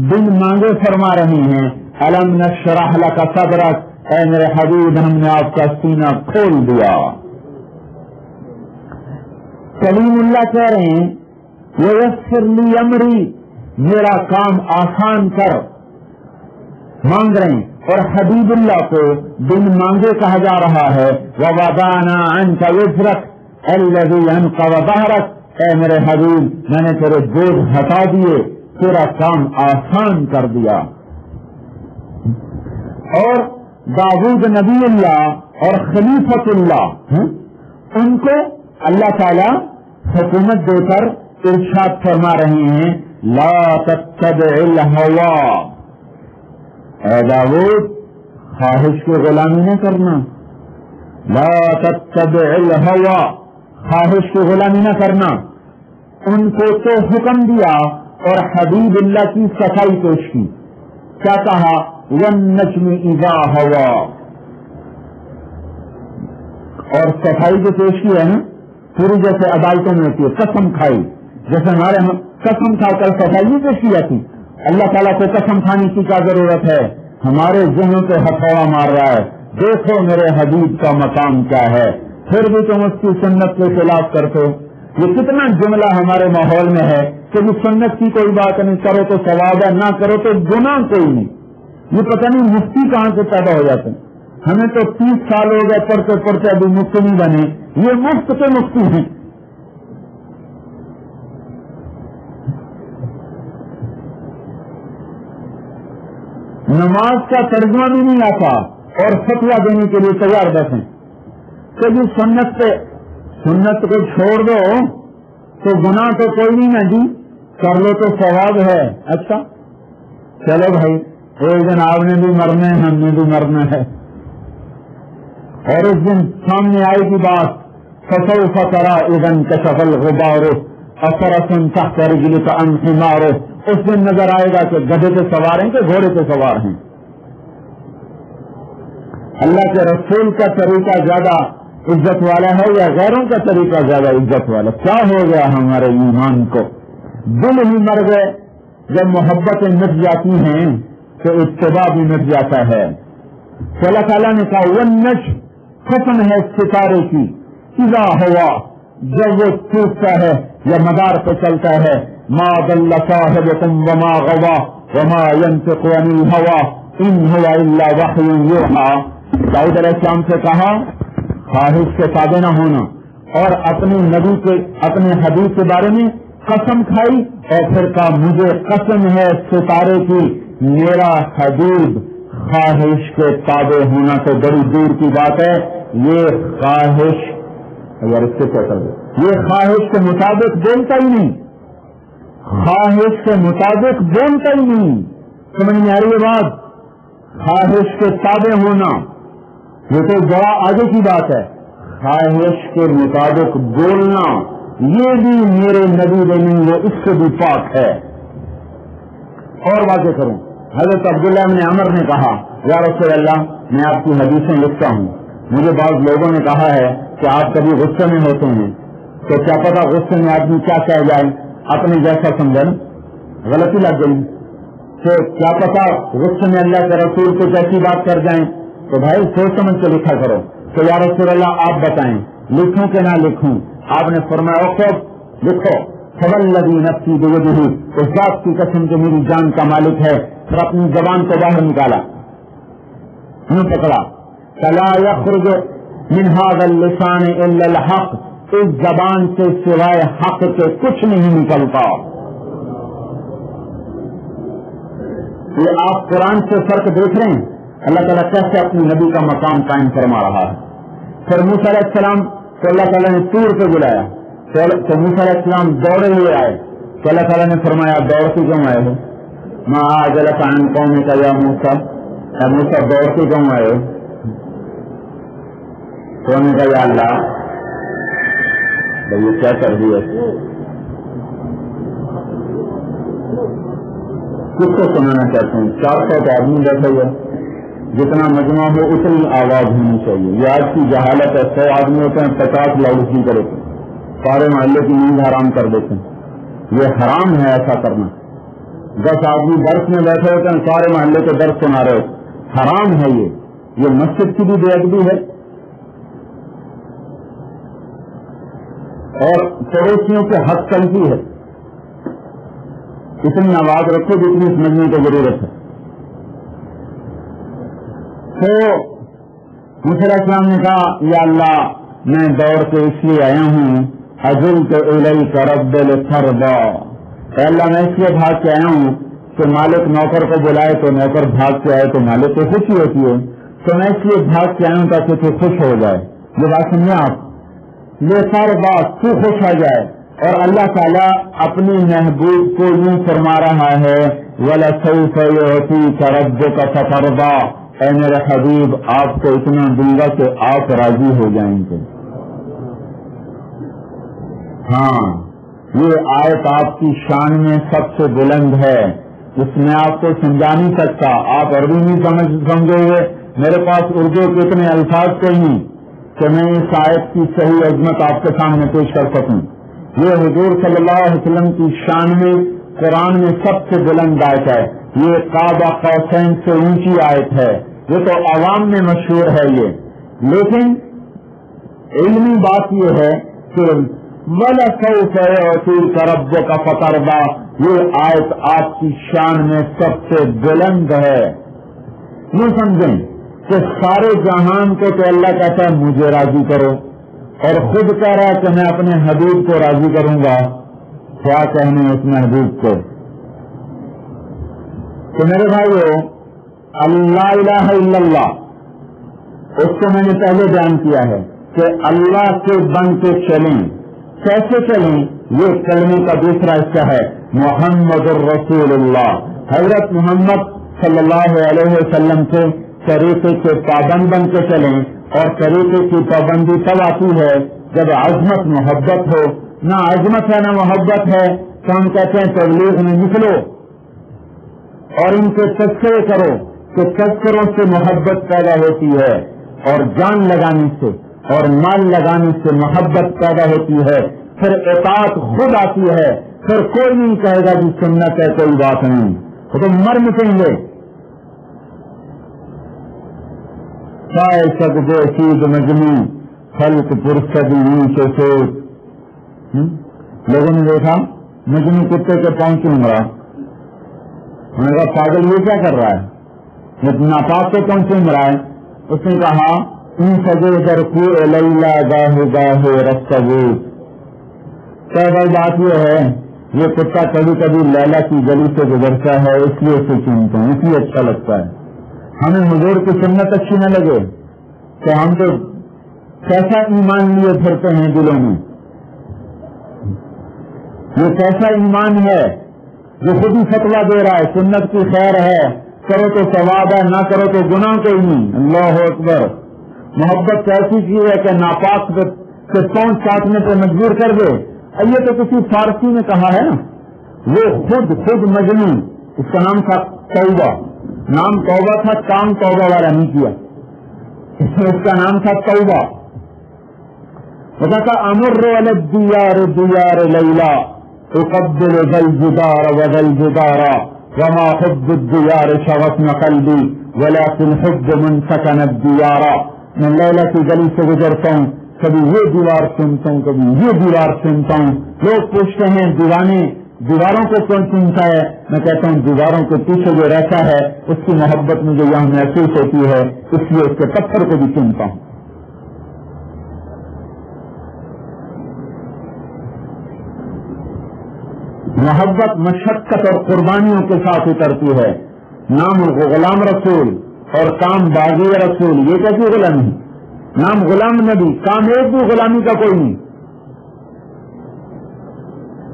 بن مانگے فرما رہے ہیں الم نشرح لک صدرک، اے میرے حبیب ہم نے آپ کا سینہ کھول دیا. کلیم اللہ کہہ رہے ہیں وَيَسِّرْ لِي أَمْرِي، میرا کام آسان کر، مانگ رہے ہیں. اور حبیب اللہ کو بن مانگے کہا جا رہا ہے وَوَضَعْنَا عَنْكَ وِزْرَكَ الَّذِي أَنقَضَ ظَهْرَكَ، اے میرے حبیب میں نے تیرے بوجھ ہٹا دیے، تیرا کام آسان کر دیا. اور داؤد نبی اللہ اور خلیفۃ اللہ ان کو اللہ تعالی حکومت دے کر ارشاد فرما رہے ہیں لا تتبع الہوا، اے داؤد خواہش کی غلامی نہ کرنا. لا تتبع الہوا، خواہش کی غلامی نہ کرنا. ان کو تو حکم دیا اور حبیب اللہ کی صفائی پیش کی. کیا کہا والنجم اذا ہوا، اور صفائی جو پیش کی ہے نا پوری جیسے عدالتوں میں ہوتی ہے قسم کھائی، جیسے ہمارے قسم کھا کر صفائی پیش کی جاتی. اللہ تعالیٰ کو قسم کھانے کی کیا ضرورت ہے؟ ہمارے ذہنوں پہ ہتھوڑا مار رہا ہے دیکھو میرے حبیب کا مقام کیا ہے، پھر بھی تم اس کی سنت کے خلاف کرتے. یہ کتنا جملہ ہمارے ماحول میں ہے کہ وہ سنت کی کوئی بات نہیں، کرو تو ثواب ہے، نہ کرو تو گناہ کوئی نہیں. یہ پتہ نہیں مفتی کہاں سے پیدا ہو جاتے ہیں. ہمیں تو 30 سال ہو گئے پڑھتے پڑھتے ابھی مفتی نہیں بنے. یہ مفت کے مفتی ہیں. نماز کا ترجمہ بھی نہیں آتا اور فتویٰ دینے کے لیے تیار بیٹھے کہ جی سنت کو چھوڑ دو تو گناہ تو کوئی نہیں نا جی، کر لو تو ثواب ہے. اچھا چلو بھائی ایک دن آپ نے بھی مرنا ہے ہم نے بھی مرنا ہے. اور اس دن سامنے آئے گی بات فسوف ترى اذا انكشف الغبار اثرة تحت رجلك عن حمار، اس دن نظر آئے گا کہ گدھے پہ سوار ہیں کہ گھوڑے پہ سوار ہیں. اللہ کے رسول کا طریقہ زیادہ عزت والا ہے یا غیروں کا طریقہ زیادہ عزت والا؟ کیا ہو گیا ہمارے ایمان کو؟ دل ہی مر گئے. جب محبتیں مٹ جاتی ہیں تو اتباع بھی مٹ جاتا ہے. تو اللہ تعالیٰ نے کہا والنجم، قسم ہے ستارے کی، اذا ہوا، جب وہ ٹوٹتا ہے یا مدار پہ چلتا ہے، ما ضل صاحبكم وما غوا وما ينطق عن الهوى ان هو الا وحی یوحی. داؤد علیہ السلام سے کہا خواہش کے تابع نہ ہونا، اور اپنے نبی کے اپنے حبیب کے بارے میں قسم کھائی، اور پھر کہا مجھے قسم ہے ستارے کی، میرا حبیب خواہش کے تابع ہونا تو بڑی دور کی بات ہے. یہ خواہش اگر اس سے کیا کر دے، یہ خواہش کے مطابق بولتا ہی نہیں، خواہش کے مطابق بولتا ہی نہیں. سمجھ میں آ رہی ہے بات؟ خواہش کے تابع ہونا یہ تو بڑا آگے کی بات ہے. خواہش کے مطابق بولنا یہ بھی میرے نبی نہیں، وہ اس سے بھی پاک ہے. اور واضح کروں، حضرت عبداللہ بن عمر نے کہا یا رسول اللہ میں آپ کی حدیثیں لکھتا ہوں، مجھے بعض لوگوں نے کہا ہے کہ آپ کبھی غصے میں ہوتے ہیں تو کیا پتا غصے میں آدمی کیا کہہ جائے، اپنے جیسا سمجھن، غلطی لگ گئی تو کیا پتا غصے میں اللہ کے رسول کو کیسی بات کر جائیں. تو بھائی سوچ سمجھ کے لکھا کرو. تو یا رسول اللہ آپ بتائیں لکھوں کہ نہ لکھوں؟ آپ نے فرمایا خود لکھو، فوالذی نفسی بیدہ، اس ذات کی قسم جو میری جان کا مالک ہے. پھر اپنی زبان کو باہر نکالا، منہ پکڑا، فلا یخرج من هذا اللسان الا الحق، اس زبان سے سوائے حق کے کچھ نہیں نکلتا. یہ آپ قرآن سے فرق دیکھ رہے ہیں، اللہ تعالیٰ کیسے اپنے نبی کا مقام قائم فرما رہا ہے. پھر موسیٰ علیہ السلام کو اللہ تعالیٰ نے طور پہ بلایا تو موسیٰ علیہ السلام دوڑے ہوئے آئے تو اللہ تعالیٰ نے فرمایا دوڑتے کیوں آئے ہو؟ ما عجلک عن قومک یا موسیٰ، اے موسیٰ دوڑتے کیوں آئے ہو؟ تو نے کہا یا اللہ یہ کیا کر دیا، کس کو سنانا چاہتے ہیں؟ 400 آدمی بیٹھے ہوئے، جتنا مجمع ہو اتنی آواز ہونی چاہیے. یہ آج کی جہالت ہے. 100 آدمی ہوتے ہیں 50 لاؤڈ اسپیکر ہوتے ہیں، سارے محلے کی نیند حرام کر دیتے ہیں. یہ حرام ہے ایسا کرنا. 10 آدمی درس میں بیٹھے ہوتے ہیں، سارے محلے کے درس سنا رہے ہوتے، حرام ہے. یہ مسجد کی بھی بے ادبی ہے اور پڑوسیوں کے حق تلفی ہے. اتنی آواز رکھو جتنی سمجھنے کی ضرورت ہے. تو موسیٰ علیہ السلام نے کہا یا اللہ میں دوڑ کے اس لیے آیا ہوں، عجلت الیک رب لترضی، اے اللہ میں اس لیے بھاگ کے آیا ہوں کہ مالک نوکر کو بلائے تو نوکر بھاگ کے آئے تو مالک کو خوشی ہوتی ہے، تو میں اس لیے بھاگ کے آیا ہوں تاکہ تو خوش ہو جائے. یہ بات سمجھیں آپ، لترضی تو خوش ہو جائے. اور اللہ تعالیٰ اپنے محبوب کو یوں فرما رہا ہے وَلَسَوْفَ يُعْطِيكَ رَبُّكَ فَتَرْضَىٰ، اے میرے حبیب آپ کو اتنا دوں گا کہ آپ راضی ہو جائیں گے. ہاں یہ آیت آپ کی شان میں سب سے بلند ہے، اس میں آپ کو سمجھا نہیں سکتا. آپ عربی نہیں سمجھے ہوئے، میرے پاس اردو کے اتنے الفاظ کوئی نہیں کہ میں اس آیت کی صحیح عظمت آپ کے سامنے پیش کر سکوں. یہ حضور صلی اللہ علیہ وسلم کی شان میں قرآن میں سب سے بلند آیت ہے. یہ قاب قوسین سے اونچی آیت ہے. یہ تو عوام میں مشہور ہے یہ، لیکن علمی بات یہ ہے کہ وَلَسَوْفَ يُعْطِيكَ رَبُّكَ فَتَرْضَىٰ، یہ آیت آپ کی شان میں سب سے بلند ہے. یوں سمجھیں کہ سارے جہان کو تو اللہ کہتا ہے مجھے راضی کرو، اور خود کہہ رہا ہے کہ میں اپنے حبیب کو راضی کروں گا. کیا کہنے اس محبوب کو؟ تو میرے بھائیو اللہ الہ الا اللہ، اس کو میں نے پہلے بیان کیا ہے کہ اللہ سے بن کے چلیں. کیسے چلیں؟ یہ کلمے کا دوسرا حصہ ہے محمد الرسول اللہ. حضرت محمد صلی اللہ علیہ وسلم کے طریقے کے پابند بن کے چلیں. اور طریقے کی پابندی تب آتی ہے جب عظمت محبت ہو. نہ عظمت ہے نہ محبت ہے تو ہم کہتے ہیں تبلیغ میں نکلو اور ان کے تذکرے کرو کہ تذکروں سے محبت پیدا ہوتی ہے. اور جان لگانے سے اور مال لگانے سے محبت پیدا ہوتی ہے، پھر اطاعت خود آتی ہے، پھر کوئی نہیں کہے گا کہ سنت ہے کوئی بات نہیں، وہ تو مر مٹیں گے۔ دو چیز مجموع خلق پرسد نیچے سوچ، لوگوں نے دیکھا مجنو کتے کے پاؤں کیوں مرا، انہوں نے کہا پاگل یہ کیا کر رہا ہے، ناپاک کے پاؤں کیوں مرا ہے؟ اس نے کہا ان سجے در کو لیلا گاہ گاہ رستگوز، کہ بھائی بات یہ ہے یہ کتا کبھی کبھی لیلا کی گلی سے گزرتا ہے اس لیے اسے چنتا ہوں، اس لیے اچھا لگتا ہے۔ ہمیں حضور کی سنت اچھی نہ لگے تو ہم تو کیسا ایمان لیے پھرتے ہیں دلوں میں، یہ کیسا ایمان ہے جو خود ہی فتوا دے رہا ہے سنت کی خیر ہے، کرو تو ثواب ہے نہ کرو تو گناہ کوئی نہیں۔ اللہ اکبر۔ محبت ایسی چیز ہے کہ ناپاک سے پاؤں چاٹنے پہ مجبور کر دے۔ یہ تو کسی فارسی نے کہا ہے نا، وہ خود مجنون، اس کا نام تھا توبہ، نام توبہ تھا، کام توبہ والا نہیں کیا، اس کا نام تھا توبہ۔ کہتا امر علی الدیار دیار لیلا اقبل ذل جدار وذل جدارا وما حب الدیار شغفن قلبی ولكن حب من سکن الدیارا۔ میں لیلا کی گلی سے گزرتا ہوں، کبھی یہ دیوار سنتا ہوں کبھی یہ دیوار سنتا ہوں۔ لوگ پوچھتے ہیں دیوانے دیواروں کو کون سنتا ہے؟ میں کہتا ہوں دیواروں کے پیچھے جو رہتا ہے اس کی محبت مجھے یہاں محسوس ہوتی ہے، اس لیے اس کے پتھر کو بھی سنتا ہوں۔ محبت مشقت اور قربانیوں کے ساتھ اترتی ہے۔ نام غلام رسول اور کام باغی رسول، یہ کیسی غلامی؟ نام غلام نبی، کام ایک بھی غلامی کا کوئی نہیں۔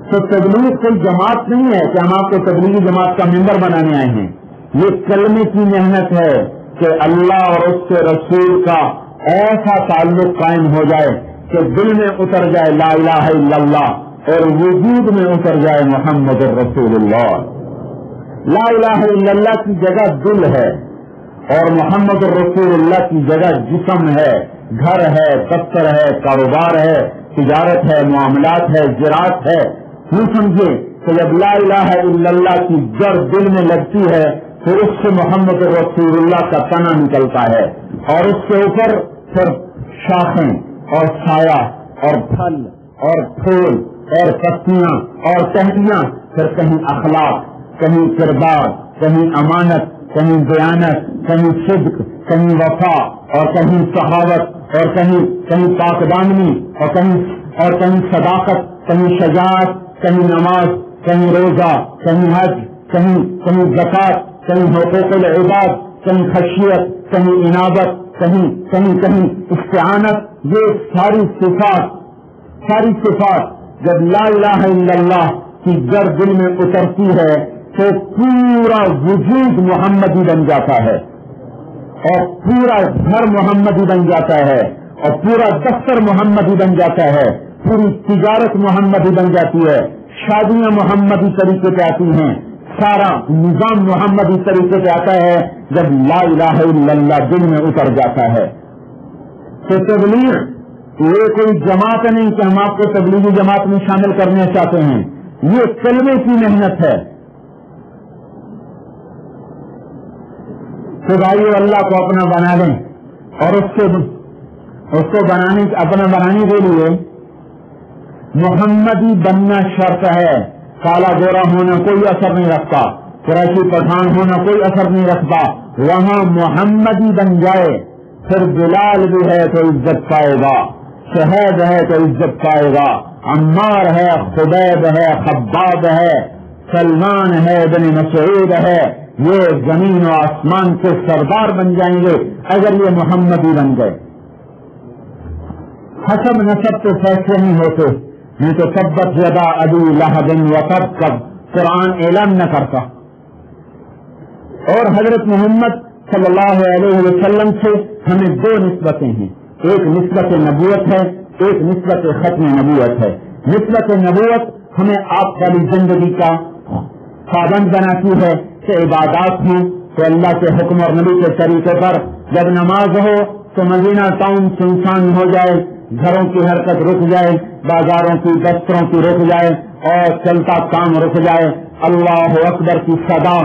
تو تبلیغ کوئی جماعت نہیں ہے کہ ہم آپ کو تبلیغی جماعت کا ممبر بنانے آئے ہیں، یہ کلمے کی محنت ہے کہ اللہ اور اس کے رسول کا ایسا تعلق قائم ہو جائے کہ دل میں اتر جائے لا الہ الا اللہ اور وجود میں اتر جائے محمد الرسول اللہ۔ لا الہ الا اللہ کی جگہ دل ہے اور محمد الرسول اللہ کی جگہ جسم ہے، گھر ہے، دفتر ہے، کاروبار ہے، تجارت ہے، معاملات ہے، زراعت ہے۔ یوں سمجھے کہ جب لا الہ الا اللہ کی جڑ دل میں لگتی ہے تو اس سے محمد الرسول اللہ کا تنا نکلتا ہے اور اس کے اوپر پھر شاخیں اور سایہ اور پھل اور پھول اور پتیاں اور ٹہنیاں، پھر کہیں اخلاق، کہیں کردار، کہیں امانت، کہیں دیانت، کہیں صدق، کہیں وفا اور کہیں صحابت اور کہیں پاک دامنی اور کہیں صداقت، کہیں شجاعت، کہیں نماز، کہیں روزہ، کہیں حج، کہیں زکات، کہیں حقوق العباد، کہیں خشیت، کہیں انابت، کہیں استعانت۔ یہ ساری صفات جب لا الہ الا اللہ کی جڑ دل میں اترتی ہے تو پورا وجود محمدی بن جاتا ہے اور پورا گھر محمدی بن جاتا ہے اور پورا دفتر محمدی بن جاتا ہے، پوری تجارت محمدی بن جاتی ہے، شادیاں محمدی طریقے پہ آتی ہیں، سارا نظام محمدی طریقے پہ آتا ہے جب لا الہ الا اللہ دل میں اتر جاتا ہے۔ تو تبلیغ یہ کوئی جماعت نہیں کہ ہم آپ کو تبلیغی جماعت میں شامل کرنا چاہتے ہیں، یہ کلمے کی محنت ہے۔ تو بھائیو اللہ کو اپنا بنا لیں اور اس کو اپنا بنانے کے لیے محمدی بننا شرط ہے۔ کالا گورا ہونا کوئی اثر نہیں رکھتا، قریشی پٹھان ہونا کوئی اثر نہیں رکھتا، وہاں محمدی بن جائے پھر بلال بھی ہے تو عزت پائے گا، شہید ہے تو عزت پائے گا، عمار ہے، خبیب ہے، خباب ہے، سلمان ہے، ابن مسعود ہے، یہ زمین و آسمان کے سردار بن جائیں گے اگر یہ محمدی بن گئے۔ حسب نسب تو فیصلے نہیں ہوتے، نہیں تو تبت یدا ابی لہب وتب کا قرآن اعلان نہ کرتا۔ اور حضرت محمد صلی اللہ علیہ وسلم سے ہمیں دو نسبتیں ہیں، ایک نسبت نبوت ہے، ایک نسبت ختم نبوت ہے۔ نسبت نبوت ہمیں آپ والی زندگی کا پابند بناتی ہے کہ عبادات ہوں تو اللہ کے حکم اور نبی کے طریقے پر، جب نماز ہو تو مدینہ ٹاؤن سنسان ہو جائے، گھروں کی حرکت رک جائے، بازاروں کی دفتروں کی رک جائے اور چلتا کام رک جائے، اللہ اکبر کی صدا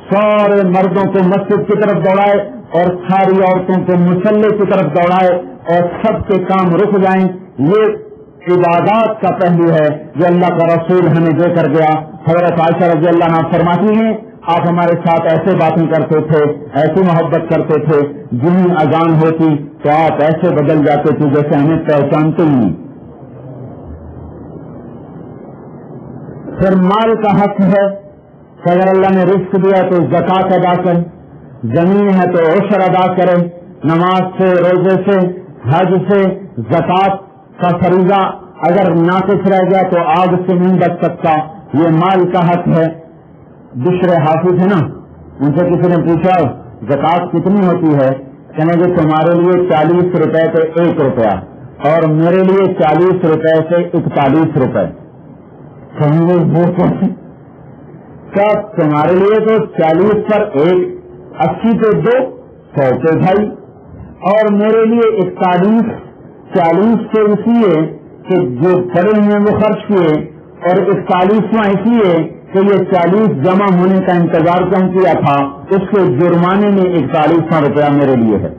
سارے مردوں کو مسجد کی طرف دوڑائے اور ساری عورتوں کو مصلی کی طرف دوڑائے اور سب کے کام رک جائیں، یہ عبادات کا پہلو ہے جو اللہ کا رسول ہمیں دے کر گیا۔ حضرت عائشہ رضی اللہ عنہا فرماتی ہیں آپ ہمارے ساتھ ایسے باتیں کرتے تھے، ایسی محبت کرتے تھے، جنہیں اذان ہوتی تو آپ ایسے بدل جاتے تھے جیسے ہمیں پہچانتے ہی نہیں۔ پھر مال کا حق ہے کہ اگر اللہ نے رزق دیا تو زکوٰۃ ادا کرے، زمین ہے تو عشر ادا کرے، نماز سے، روزے سے، حج سے، زکوٰۃ کا فریضہ اگر ناقص رہ گیا تو آگ سے نہیں بچ سکتا، یہ مال کا حق ہے۔ بشر حافظ ہے نا، ان سے کسی نے پوچھا زکوٰۃ کتنی ہوتی ہے؟ کہنے کہ تمہارے لیے 40 روپے پہ 1 روپیہ اور میرے لیے 40 روپے سے 41 روپے۔ کیا تمہارے لیے تو 40 پر 1، 80 پہ 2، 100 پہ 2.5، اور میرے لیے 41، 40 پہ اس لیے کہ جو پڑے ہیں وہ خرچ کیے، اور 41واں اس لیے کہ یہ 40 جمع ہونے کا انتظار کیوں کیا تھا، اس کے جرمانے میں 41واں روپیہ میرے لیے ہے۔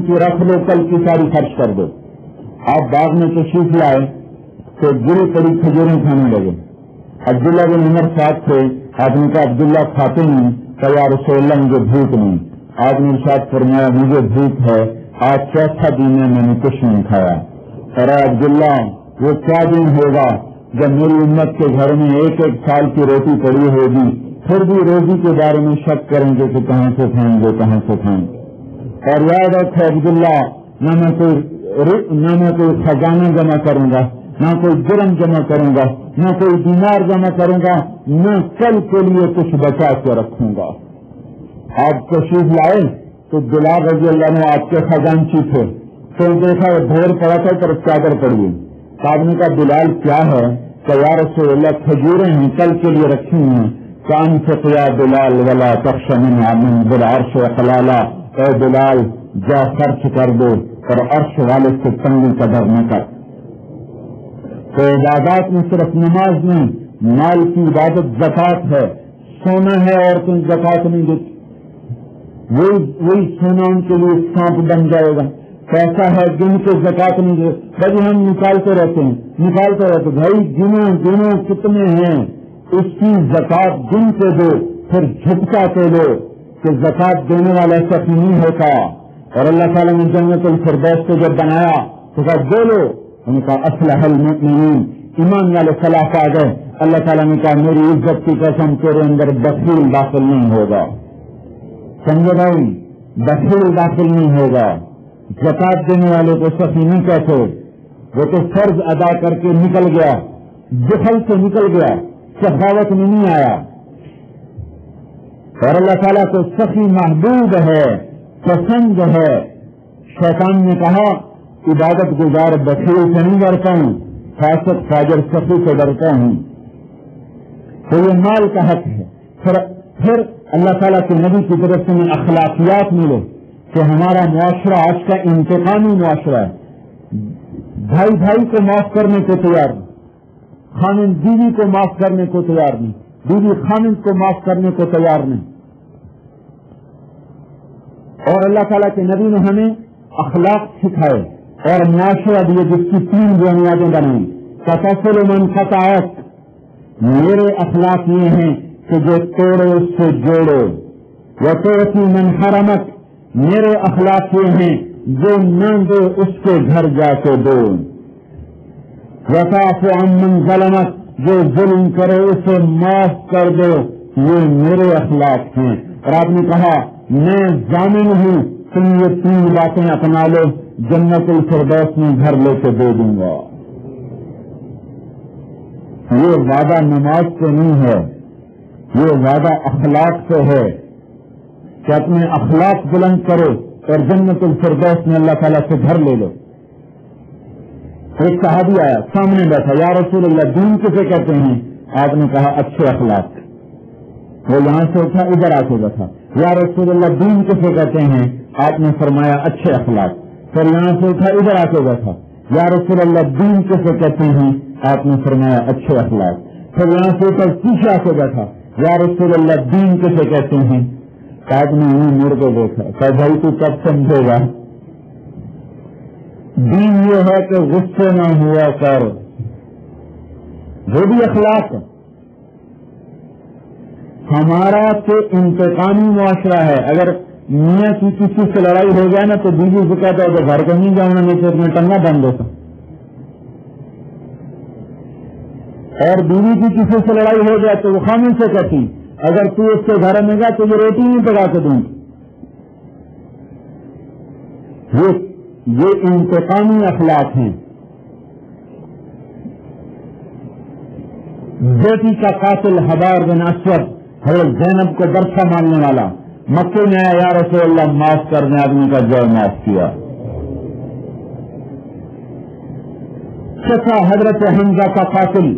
کی رکھ لو، کل کی ساری خرچ کر دو۔ آپ باغ میں تشریف لائے تو گری پڑی کھجوریں کھانے لگے۔ عبداللہ بن عمر صاحب تھے، آپ نے کہا عبداللہ کھاتے نہیں، کہ یا رسول اللہ مجھے بھوک نہیں۔ آپ نے ارشاد فرمایا مجھے بھوک ہے، آج چوتھا دن ہے میں نے کچھ نہیں کھایا۔ ارے عبداللہ وہ کیا دن ہوگا جب میری امت کے گھر میں 1 سال کی روٹی پڑی ہوگی، پھر بھی روزی کے بارے میں شک کریں گے کہ کہاں سے کھائیں گے، کہاں سے کھائیں گے۔ اور یاد رکھے عبداللہ، نہ میں کوئی خزانہ جمع کروں گا، نہ کوئی جرم جمع کروں گا، نہ کوئی دینار جمع کروں گا، نہ کل کے لیے کچھ بچا کے رکھوں گا۔ آپ تشریف لائے تو بلال رضی اللہ عنہ آپ کے خزانچی تھے، تو دیکھا ڈھیر پڑا تھا پر چادر پڑ گئی۔ آپ نے کہا بلال کیا ہے؟ کہ یا رسول اللہ کھجوریں ہیں کل کے لیے رکھی ہیں۔ کان سے قیا بلال ولا تخش من عمن بالعرش خلالا، اے بلال جا خرچ کر دو اور عرش والے سے تنگی قدر نہ کر۔ تو عبادات میں صرف نماز نہیں، مال کی عبادت زکوٰۃ ہے۔ سونا ہے اور تم زکوٰۃ نہیں دیتی، وہی سونا ان کے لیے سانپ بن جائے گا۔ پیسہ ہے جن کے زکوٰۃ نہیں دے، بھائی ہم نکالتے رہتے بھائی گنو کتنے ہیں، اس کی زکوٰۃ گن کے دو، پھر جھٹکا کے دو کہ زکوٰۃ دینے والا سخی نہیں ہوتا۔ اور اللہ تعالیٰ نے جنت الفردوس کو جب بنایا تو کہا بولو، ان کا اصلح المؤمنین، ایمان والے صلاح پا گئے۔ اللہ تعالیٰ نے کہا میری عزت کی قسم تیرے اندر بخیل داخل نہیں ہوگا۔ سمجھے بھائی، بخیل داخل نہیں ہوگا۔ زکوٰۃ دینے والے کو سخی نہیں کہتے، وہ تو فرض ادا کر کے نکل گیا، بخل سے نکل گیا، سخاوت میں نہیں آیا۔ اور اللہ تعالیٰ کو سخی محبوب ہے، پسند ہے۔ شیطان نے کہا عبادت گزار بخیل سے نہیں ڈرتا ہوں، فاسق فاجر سخی سے ڈرتا ہوں۔ تو یہ مال کا حق ہے۔ پھر اللہ تعالیٰ کے نبی کی طرف سے اخلاقیات ملے کہ ہمارا معاشرہ آج کا انتقامی معاشرہ ہے۔ بھائی بھائی کو معاف کرنے کو تیار نہیں، خامند بیوی کو معاف کرنے کو تیار نہیں، بیوی خامند کو معاف کرنے کو تیار نہیں۔ اور اللہ تعالیٰ کے نبی نے ہمیں اخلاق سکھائے اور معاشرہ دیے جس کی 3 بنیادیں بنائیں۔ تفصل من قطعت، میرے اخلاق یہ ہیں کہ جو توڑے اس سے جوڑو۔ وتعطی من حرمت، میرے اخلاق یہ ہیں جو نہ دو اس کے گھر جا کے دو۔ وتعف عن من ظلمت، جو ظلم کرے اسے معاف کر دو، یہ میرے اخلاق ہیں۔ اور آپ نے کہا میں ضامن ہوں، تم یہ 3 باتیں اپنا لو، جنت الفردوس میں گھر لے کے دے دوں گا۔ یہ وعدہ نماز سے نہیں ہے، یہ وعدہ اخلاق سے ہے کہ اپنے اخلاق بلند کرو اور جنت الفردوس میں اللہ تعالیٰ سے گھر لے لو. ایک صحابی آیا سامنے بیٹھا, یا رسول اللہ دین کسے کہتے ہیں؟ آپ نے کہا اچھے اخلاق. وہ یہاں سے اٹھا ادھر آ کے بیٹھا, یا رسول اللہ دین کسے کہتے ہیں؟ آپ نے فرمایا اچھے اخلاق. پھر یہاں سے اٹھا ادھر آ کے بیٹھا, یا رسول اللہ دین کسے کہتے ہیں؟ آپ نے فرمایا اچھے اخلاق. پھر یہاں سے اٹھا پیچھے آ کے بیٹھا, یا رسول اللہ دین کسے کہتے ہیں؟ آپ نے یوں مڑ کے دیکھا, کہ بھائی تو کب سمجھے گا؟ دین یہ ہے کہ غصے نہ ہوا کر. جو بھی اخلاق ہمارا تو انتقامی معاشرہ ہے. اگر میاں کی کسی سے لڑائی ہو جائے نا تو بیوی سے کہتا ہے تو گھر کو نہیں جاؤں نہیں تو میں ٹنگا بند ہوتا. اور بیوی کی کسی سے لڑائی ہو جائے تو وہ خامن سے کہتی اگر تو اس کے گھر میں گا تو یہ روٹی نہیں پکا کے دوں. یہ انتقامی اخلاق ہیں. بیٹی کا قاتل حبار بن اسود حضرت زینب کو برسا ماننے والا مکے میں آیا, یا رسول اللہ معاف کرنے, آدمی کا جو معاف کیا. چچا حضرت حمزہ کا قاتل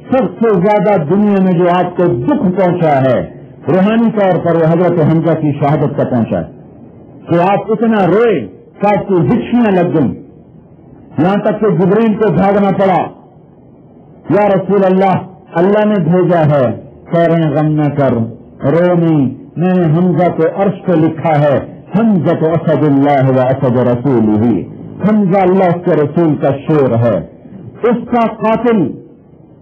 سب سے زیادہ دنیا میں جو آپ کو دکھ پہنچا ہے روحانی طور پر وہ حضرت حمزہ کی شہادت کا پہنچا ہے کہ آپ اتنا روئے کہ آپ کی ہچکیاں لگ گئیں, یہاں تک کہ جبریل کو بھاگنا پڑا. یا رسول اللہ اللہ نے بھیجا ہے, کہہ رہے ہیں غم نہ کر, رو نہیں, میں نے حمزہ کو عرش پہ لکھا ہے حمزہ تو اسد اللہ و اسد رسول ہی, حمزہ اللہ کے رسول کا شیر ہے. اس کا قاتل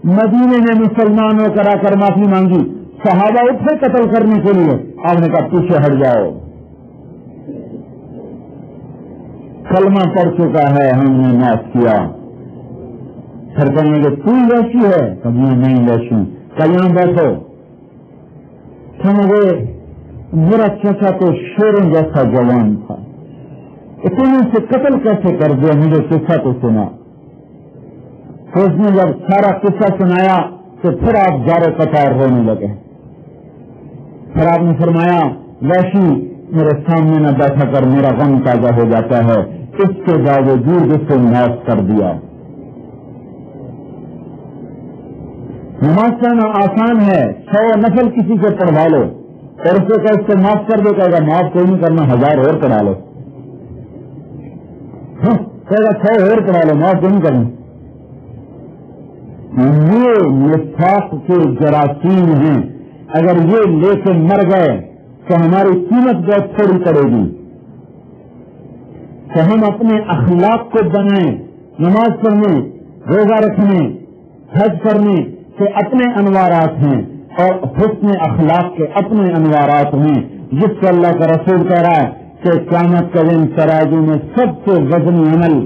مدینے میں مسلمان ہو کر آ کر معافی مانگی, صحابہ اٹھے قتل کرنے کے لیے, آپ نے کہا پیچھے ہٹ جاؤ, کلمہ پڑھ چکا ہے, ہم نے معاف کیا. پھر کہیں گے تو ویسی ہے, کبھی نہیں ویسی, کہ یہاں بیٹھو. سمجھے میرا چچا تو شیروں جیسا جوان تھا, اتنے سے قتل کیسے کر دیا, مجھے قصہ تو سنا. تو اس نے جب سارا قصہ سنایا تو پھر آپ جارو قطار ہونے لگے. پھر آپ نے فرمایا ویسی میرے سامنے نہ بیٹھا کر میرا غم تازہ ہو جاتا ہے, اس کے باوجود اس کو معاف کر دیا. نماز پڑھنا آسان ہے, 100 نفل کسی سے پڑھوا لو اور اس کو کہ اس کو معاف کر دو, کہے گا معاف کوئی نہیں کرنا, 1000 اور پڑھا لو. کہے گا 100 اور پڑھا لو, معاف کوئی نہیں کرنا. یہ نفاق کے جراثیم ہیں, اگر یہ لے کے مر گئے تو ہماری قیمت بہت تھوڑی پڑے گی. تو ہم اپنے اخلاق کو بنائیں. نماز پڑھنے, روزہ رکھنے, حج کرنے کے اپنے انوارات ہیں اور حسن اخلاق کے اپنے انوارات ہیں, جس سے اللہ کا رسول کہہ رہا ہے کہ قیامت کا دن ترازو میں سب سے وزنی عمل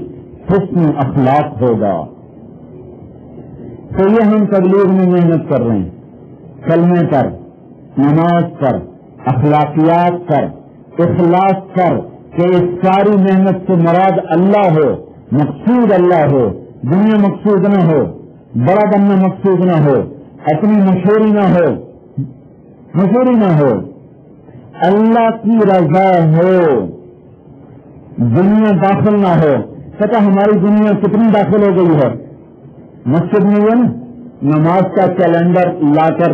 حسن اخلاق ہوگا. تو یہ ہم تبلیغ میں محنت کر رہے ہیں, کلمے پر, نماز پر, اخلاقیات پر, اخلاص پر, کہ اس ساری محنت سے مراد اللہ ہو, مقصود اللہ ہو, دنیا مقصود نہ ہو, بڑا بننا مقصود نہ ہو, اپنی مشہوری نہ ہو, اللہ کی رضا ہو, دنیا داخل نہ ہو. پتہ ہماری دنیا کتنی داخل ہو گئی ہے. مسجد میں ہے نا, نماز کا کیلنڈر لا کر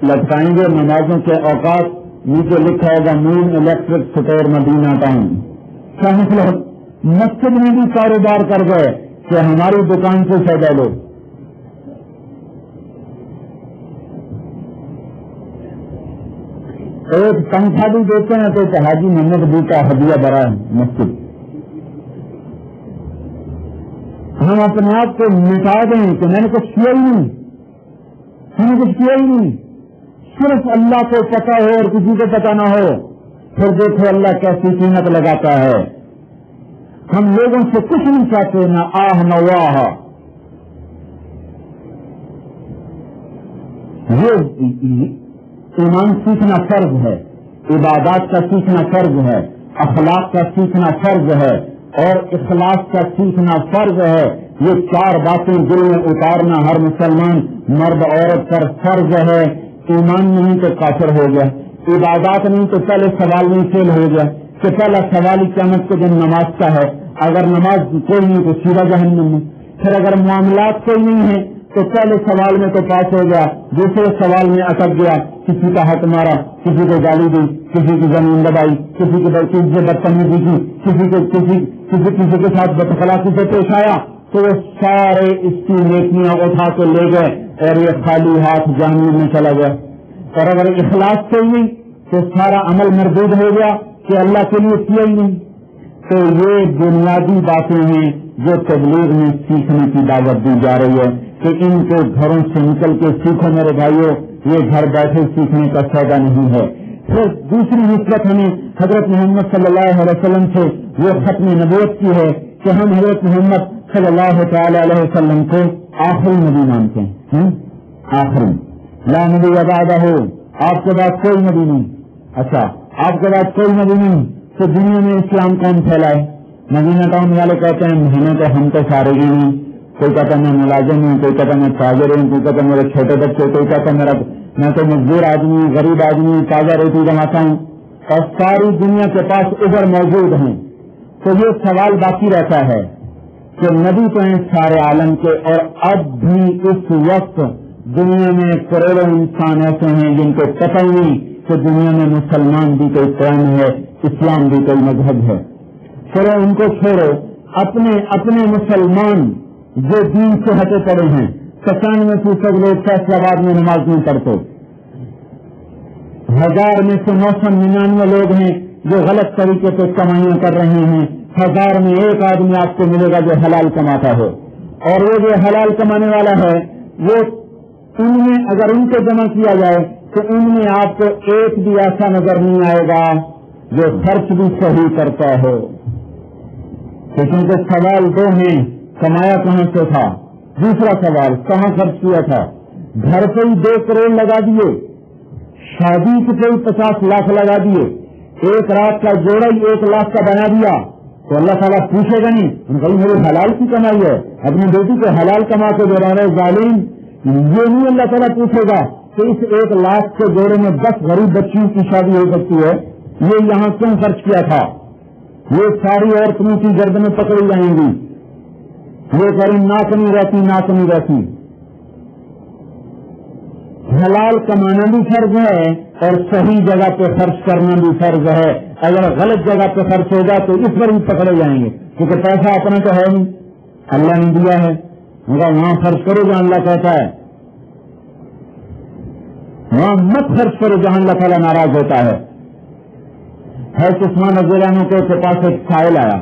لٹکائیں گے, نمازوں کے اوقات نیچے لکھا ہوگا مین الیکٹرک اسٹور مدینہ ٹاؤن. کیا مطلب مسجد میں بھی کاروبار کر گئے کہ ہماری دکان سے سودا لو. ایک پنکھا بھی دیتے ہیں تو حاجی محمد بھی کا ہدیہ بڑا ہے مسجد. ہم اپنے آپ کو مٹا دیں کہ میں نے کچھ کیا ہی نہیں, ہم نے کچھ کیا ہی نہیں, صرف اللہ کو پتا ہو اور کسی کو پتا نہ ہو. پھر دیکھو اللہ کیسی قیمت لگاتا ہے. ہم لوگوں سے کچھ نہیں چاہتے, نہ آہ نہ واہ. یہ ایمان سیکھنا فرض ہے, عبادات کا سیکھنا فرض ہے, اخلاق کا سیکھنا فرض ہے اور اخلاص کا سیکھنا فرض ہے. یہ 4 باتیں دل میں اتارنا ہر مسلمان مرد عورت پر فرض ہے. ایمان نہیں تو کافر ہو گیا, عبادات نہیں تو پہلے سوال میں فیل ہو گیا کہ پہلا سوال قیامت کے دن نماز کا ہے، اگر نماز کوئی نہیں تو سیدھا جہنم میں. پھر اگر معاملات کوئی نہیں ہے تو پہلے سوال میں تو پاس ہو گیا، دوسرے سوال میں اٹک گیا، کسی کا حق مارا، کسی کو گالی دی، کسی کی زمین دبائی، کسی کی بدتمیزی کی، کسی کے ساتھ بداخلاقی سے پیش آیا، تو وہ سارے اس کی نیکیاں اٹھا کے لے گئے اور یہ خالی ہاتھ جہنم میں چلا گیا. اور اگر اخلاص سے نہیں تو سارا عمل مردود ہو گیا کہ اللہ کے لیے کیا ہی نہیں. تو یہ بنیادی باتیں ہیں جو تبلیغ میں سیکھنے کی دعوت دی جا رہی ہے کہ ان کو گھروں سے نکل کے سیکھو میرے بھائیوں، یہ گھر بیٹھے سیکھنے کا سودا نہیں ہے. پھر دوسری نسبت ہمیں حضرت محمد صلی اللہ علیہ وسلم سے وہ ختم نبوت کی ہے کہ ہم حضرت محمد صلی اللہ تعالی علیہ وسلم کو آخری نبی مانتے ہیں. آخری لا نبی بعدہ ہو، آپ کے بعد کوئی نبی نہیں. اچھا آپ کے بعد کوئی نبی نہیں تو دنیا میں اسلام کون پھیلائے؟ مدینہ ٹاؤن والے کہتے ہیں مہینے تو ہم تو سارے ہی نہیں، کوئی کہتا میں ملازم ہوں، کوئی کہتا میں تاجر ہوں، کوئی کہتا میرے چھوٹے بچے، کوئی کہتا میں تو مزدور آدمی، غریب آدمی، تازہ روٹی جماتا ہوں، اور ساری دنیا کے پاس ادھر موجود ہیں. تو یہ سوال باقی رہتا ہے کہ نبی تو ہیں سارے عالم کے، اور اب بھی اس وقت دنیا میں کروڑوں انسان ایسے ہیں جن کو پتہ ہی نہیں کہ دنیا میں مسلمان بھی کوئی قوم ہے، اسلام بھی کوئی مذہب ہے. چلو ان کو چھوڑو، اپنے مسلمان جو دین سے ہٹے پڑے ہیں 95% لوگ فیصلہ آباد میں نماز نہیں پڑھتے. 1000 میں سے 999 لوگ ہیں جو غلط طریقے سے کمائیاں کر رہے ہیں. 1000 میں ایک آدمی آپ کو ملے گا جو حلال کماتا ہو، اور وہ جو حلال کمانے والا ہے وہ ان میں اگر ان کو جمع کیا جائے تو ان میں آپ کو ایک بھی ایسا نظر نہیں آئے گا جو خرچ بھی صحیح کرتا ہو. لیکن تو سوال دو ہیں، کمایا کہاں سے تھا؟ دوسرا سوال کہاں خرچ کیا تھا؟ گھر سے ہی 2 کروڑ لگا دیے، شادی کے کوئی 50 لاکھ لگا دیے، ایک رات کا جوڑا ہی 1 لاکھ کا بنا دیا، تو اللہ تعالیٰ پوچھے گا نہیں بھائی میرے حلال کی کمائی ہے، اپنی بیٹی کو حلال کما کے دے رہے ظالم؟ یہ نہیں اللہ تعالیٰ پوچھے گا کہ اس 1 لاکھ کے جوڑے میں 10 غریب بچیوں کی شادی ہو سکتی ہے، یہ یہاں کیوں خرچ کیا تھا؟ یہ ساری عورتوں کی گردنیں پکڑی جائیں گی، یہ کریں ناک نہیں رہتی. حلال کمانا بھی فرض ہے اور صحیح جگہ پہ خرچ کرنا بھی فرض ہے. اگر غلط جگہ پہ خرچ ہوگا تو اس پر بھی پکڑے جائیں گے، کیونکہ پیسہ اپنا تو ہے نہیں، اللہ نے دیا ہے، مگر وہاں خرچ کرو جہاں اللہ کہتا ہے، وہاں مت خرچ کرو جہاں اللہ تعالیٰ ناراض ہوتا ہے. عثمان رضی اللہ عنہ کے پاس ایک سائل آیا،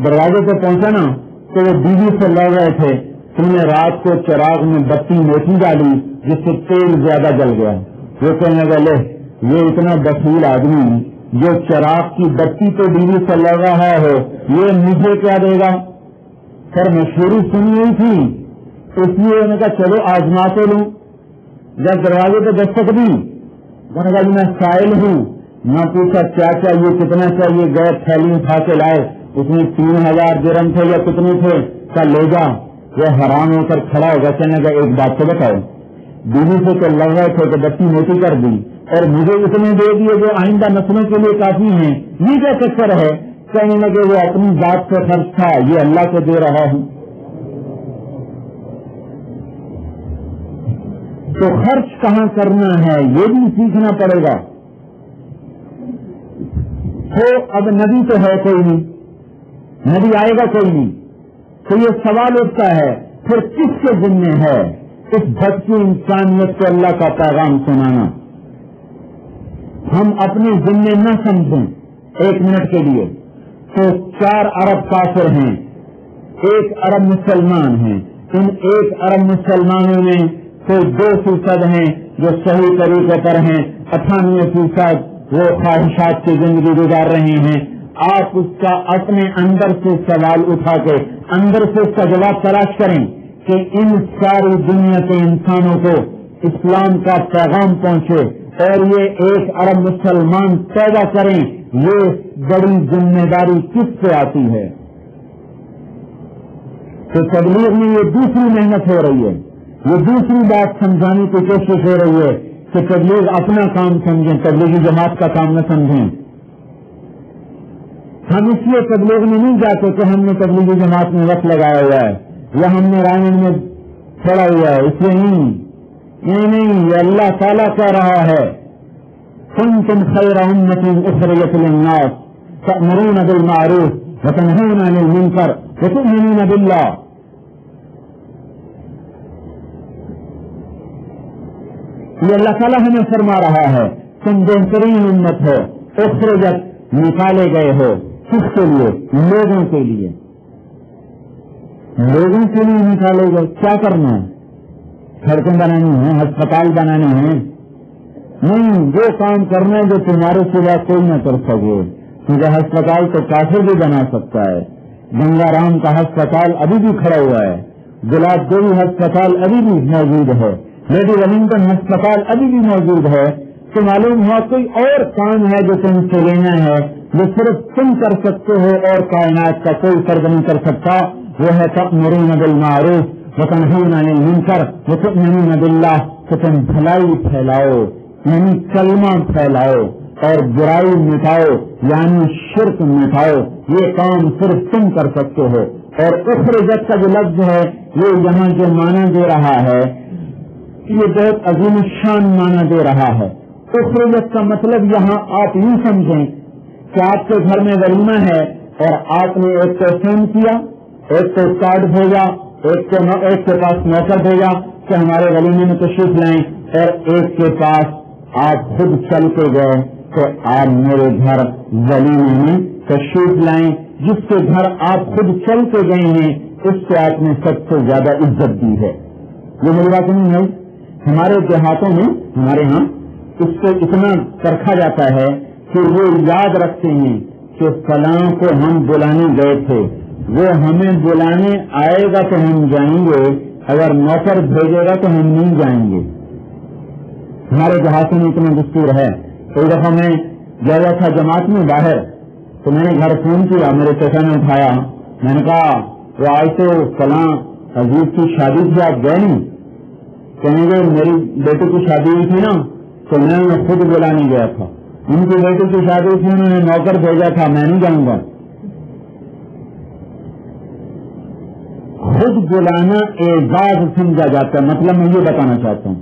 دروازے پہ پہنچا نا تو وہ بیوی سے لڑ رہے تھے، تم نے رات کو چراغ میں بتی موٹی ڈالی جس سے تیل زیادہ جل گیا. وہ کہنے لگا لے یہ اتنا بخیل آدمی جو چراغ کی بتی تو بیوی سے لڑ رہا ہو، یہ مجھے کیا دے گا؟ سر مشہوری سنی ہوئی تھی، اس لیے انہوں نے کہا چلو آزما تو لوں. جب دروازے پہ دستک دی، انہوں نے کہا جی میں سائل ہوں، نہ پوچھا کیا چاہیے کتنا چاہیے، گئے تھیلی اٹھا کے لائے، اس میں 3000 درہم تھے یا کتنے تھے، کہا لے جا. وہ حیران ہو کر کھڑا ہوگا، کہنے کا ایک بات تو بتاؤ، بیوی سے تو لڑ رہے تھے کہ بچی موٹی کر دی اور مجھے اتنے دے دیے جو آئندہ نسلوں کے لیے کافی ہیں، یہ کیا چکر ہے؟ کہنے لگے وہ اپنی ذات سے خرچ تھا، یہ اللہ کو دے رہا ہوں. تو خرچ کہاں کرنا ہے یہ بھی سیکھنا پڑے گا. تو اب نبی تو ہے کوئی نہیں، نبی آئے گا کوئی نہیں، تو یہ سوال اٹھتا ہے پھر کس کے ذمہ ہے اس بھٹکی انسانیت کو اللہ کا پیغام سنانا؟ ہم اپنے ذمہ نہ سمجھیں 1 منٹ کے لیے تو 4 ارب کافر ہیں، 1 ارب مسلمان ہیں. ان 1 ارب مسلمانوں میں کوئی 2% ہیں جو صحیح طریقے پر ہیں، 98% وہ خواہشات کی زندگی گزار رہے ہیں. آپ اس کا اپنے اندر سے سوال اٹھا کے اندر سے اس کا جواب تلاش کریں کہ ان ساری دنیا کے انسانوں کو اسلام کا پیغام پہنچے اور یہ 1 ارب مسلمان پیدا کریں. یہ بڑی ذمہ داری کس سے آتی ہے؟ تو تبلیغ میں یہ دوسری محنت ہو رہی ہے، یہ دوسری بات سمجھانے کی کوشش ہو رہی ہے کہ تبلیغ اپنا کام سمجھیں، تبلیغی جماعت کا کام نہ سمجھیں. ہم اس لیے تبلیغ میں نہیں جاتے کہ ہم نے تبلیغی جماعت میں وقت لگایا ہوا ہے یا ہم نے رائن میں چھوڑا ہوا ہے، اس لیے نہیں، یہ اللہ تعالیٰ کہہ رہا ہے کنتم خیر امۃ اخرجت للناس تأمرون بالمعروف وتنهون عن المنکر وتؤمنون باللہ. یہ اللہ تعالیٰ ہمیں فرما رہا ہے تم بہترین امت ہو، اخرجت نکالے گئے ہو. کس کے لیے؟ لوگوں کے لیے. لوگوں کے لیے نکالے گئے. کیا کرنا ہے؟ سڑکیں بنانی ہیں، ہسپتال بنانے ہیں؟ نہیں، وہ کام کرنا ہے جو تمہارے سوا کوئی نہ کر سکے. کیونکہ ہسپتال تو کافر بھی بنا سکتا ہے. گنگا رام کا ہسپتال ابھی بھی کھڑا ہوا ہے، گلاب دیوی ہسپتال ابھی بھی موجود ہے، لیڈی ولنگٹن ہسپتال ابھی بھی موجود ہے. تو معلوم ہوا کوئی اور کام ہے جو تم سے لینا ہے، جو صرف تم کر سکتے ہو اور کائنات کا کوئی فرد نہیں کر سکتا. وہ ہے تأمرون بالمعروف وتنہون عن المنکر وتؤمنون باللہ، کہ تم بھلائی پھیلاؤ یعنی کلمہ پھیلاؤ اور برائی مٹاؤ یعنی شرک مٹاؤ. یہ کام صرف تم کر سکتے ہو. اور اخرجت کا جو لفظ ہے یہ یہاں جو معنی دے رہا ہے یہ بہت عظیم الشان معنی دے رہا ہے. اخرجت کا مطلب یہاں آپ یوں سمجھیں کہ آپ کے گھر میں ولیمہ ہے اور آپ نے ایک کو فون کیا، ایک کو کارڈ بھیجا، ایک کے پاس نوکر بھیجا کہ ہمارے ولیمے میں تشریف لائیں، اور ایک کے پاس آپ خود چل کے گئے تو آپ میرے گھر ولیمے میں تشریف لائیں. جس کے گھر آپ خود چل کے گئے ہیں اس کو آپ نے سب سے زیادہ عزت دی ہے. یہ میری بات نہیں ہے. ہمارے دیہاتوں میں ہمارے ہاں اس کو اتنا پرکھا جاتا ہے کہ وہ یاد رکھتے ہیں کہ فلاں کو ہم بلانے گئے تھے، وہ ہمیں بلانے آئے گا تو ہم جائیں گے، اگر نوکر بھیجے گا تو ہم نہیں جائیں گے. ہمارے دیہاتوں میں اتنا دستور ہے. ایک دفعہ میں گیا تھا جماعت میں باہر، تو میں نے گھر فون کیا، میرے چچا نے اٹھایا. میں نے کہا وہ آج تو فلاں عزیز کی شادی تھی، آپ گئے نہیں؟ کہیں گے میری بیٹی کی شادی ہوئی تھی نا تو میں خود بلانے گیا تھا. ان کی بیٹی کی شادی تھی، انہوں نے نوکر بھیجا تھا، میں نہیں جاؤں گا. خود بلانا اعزاز سمجھا جاتا ہے. مطلب میں یہ بتانا چاہتا ہوں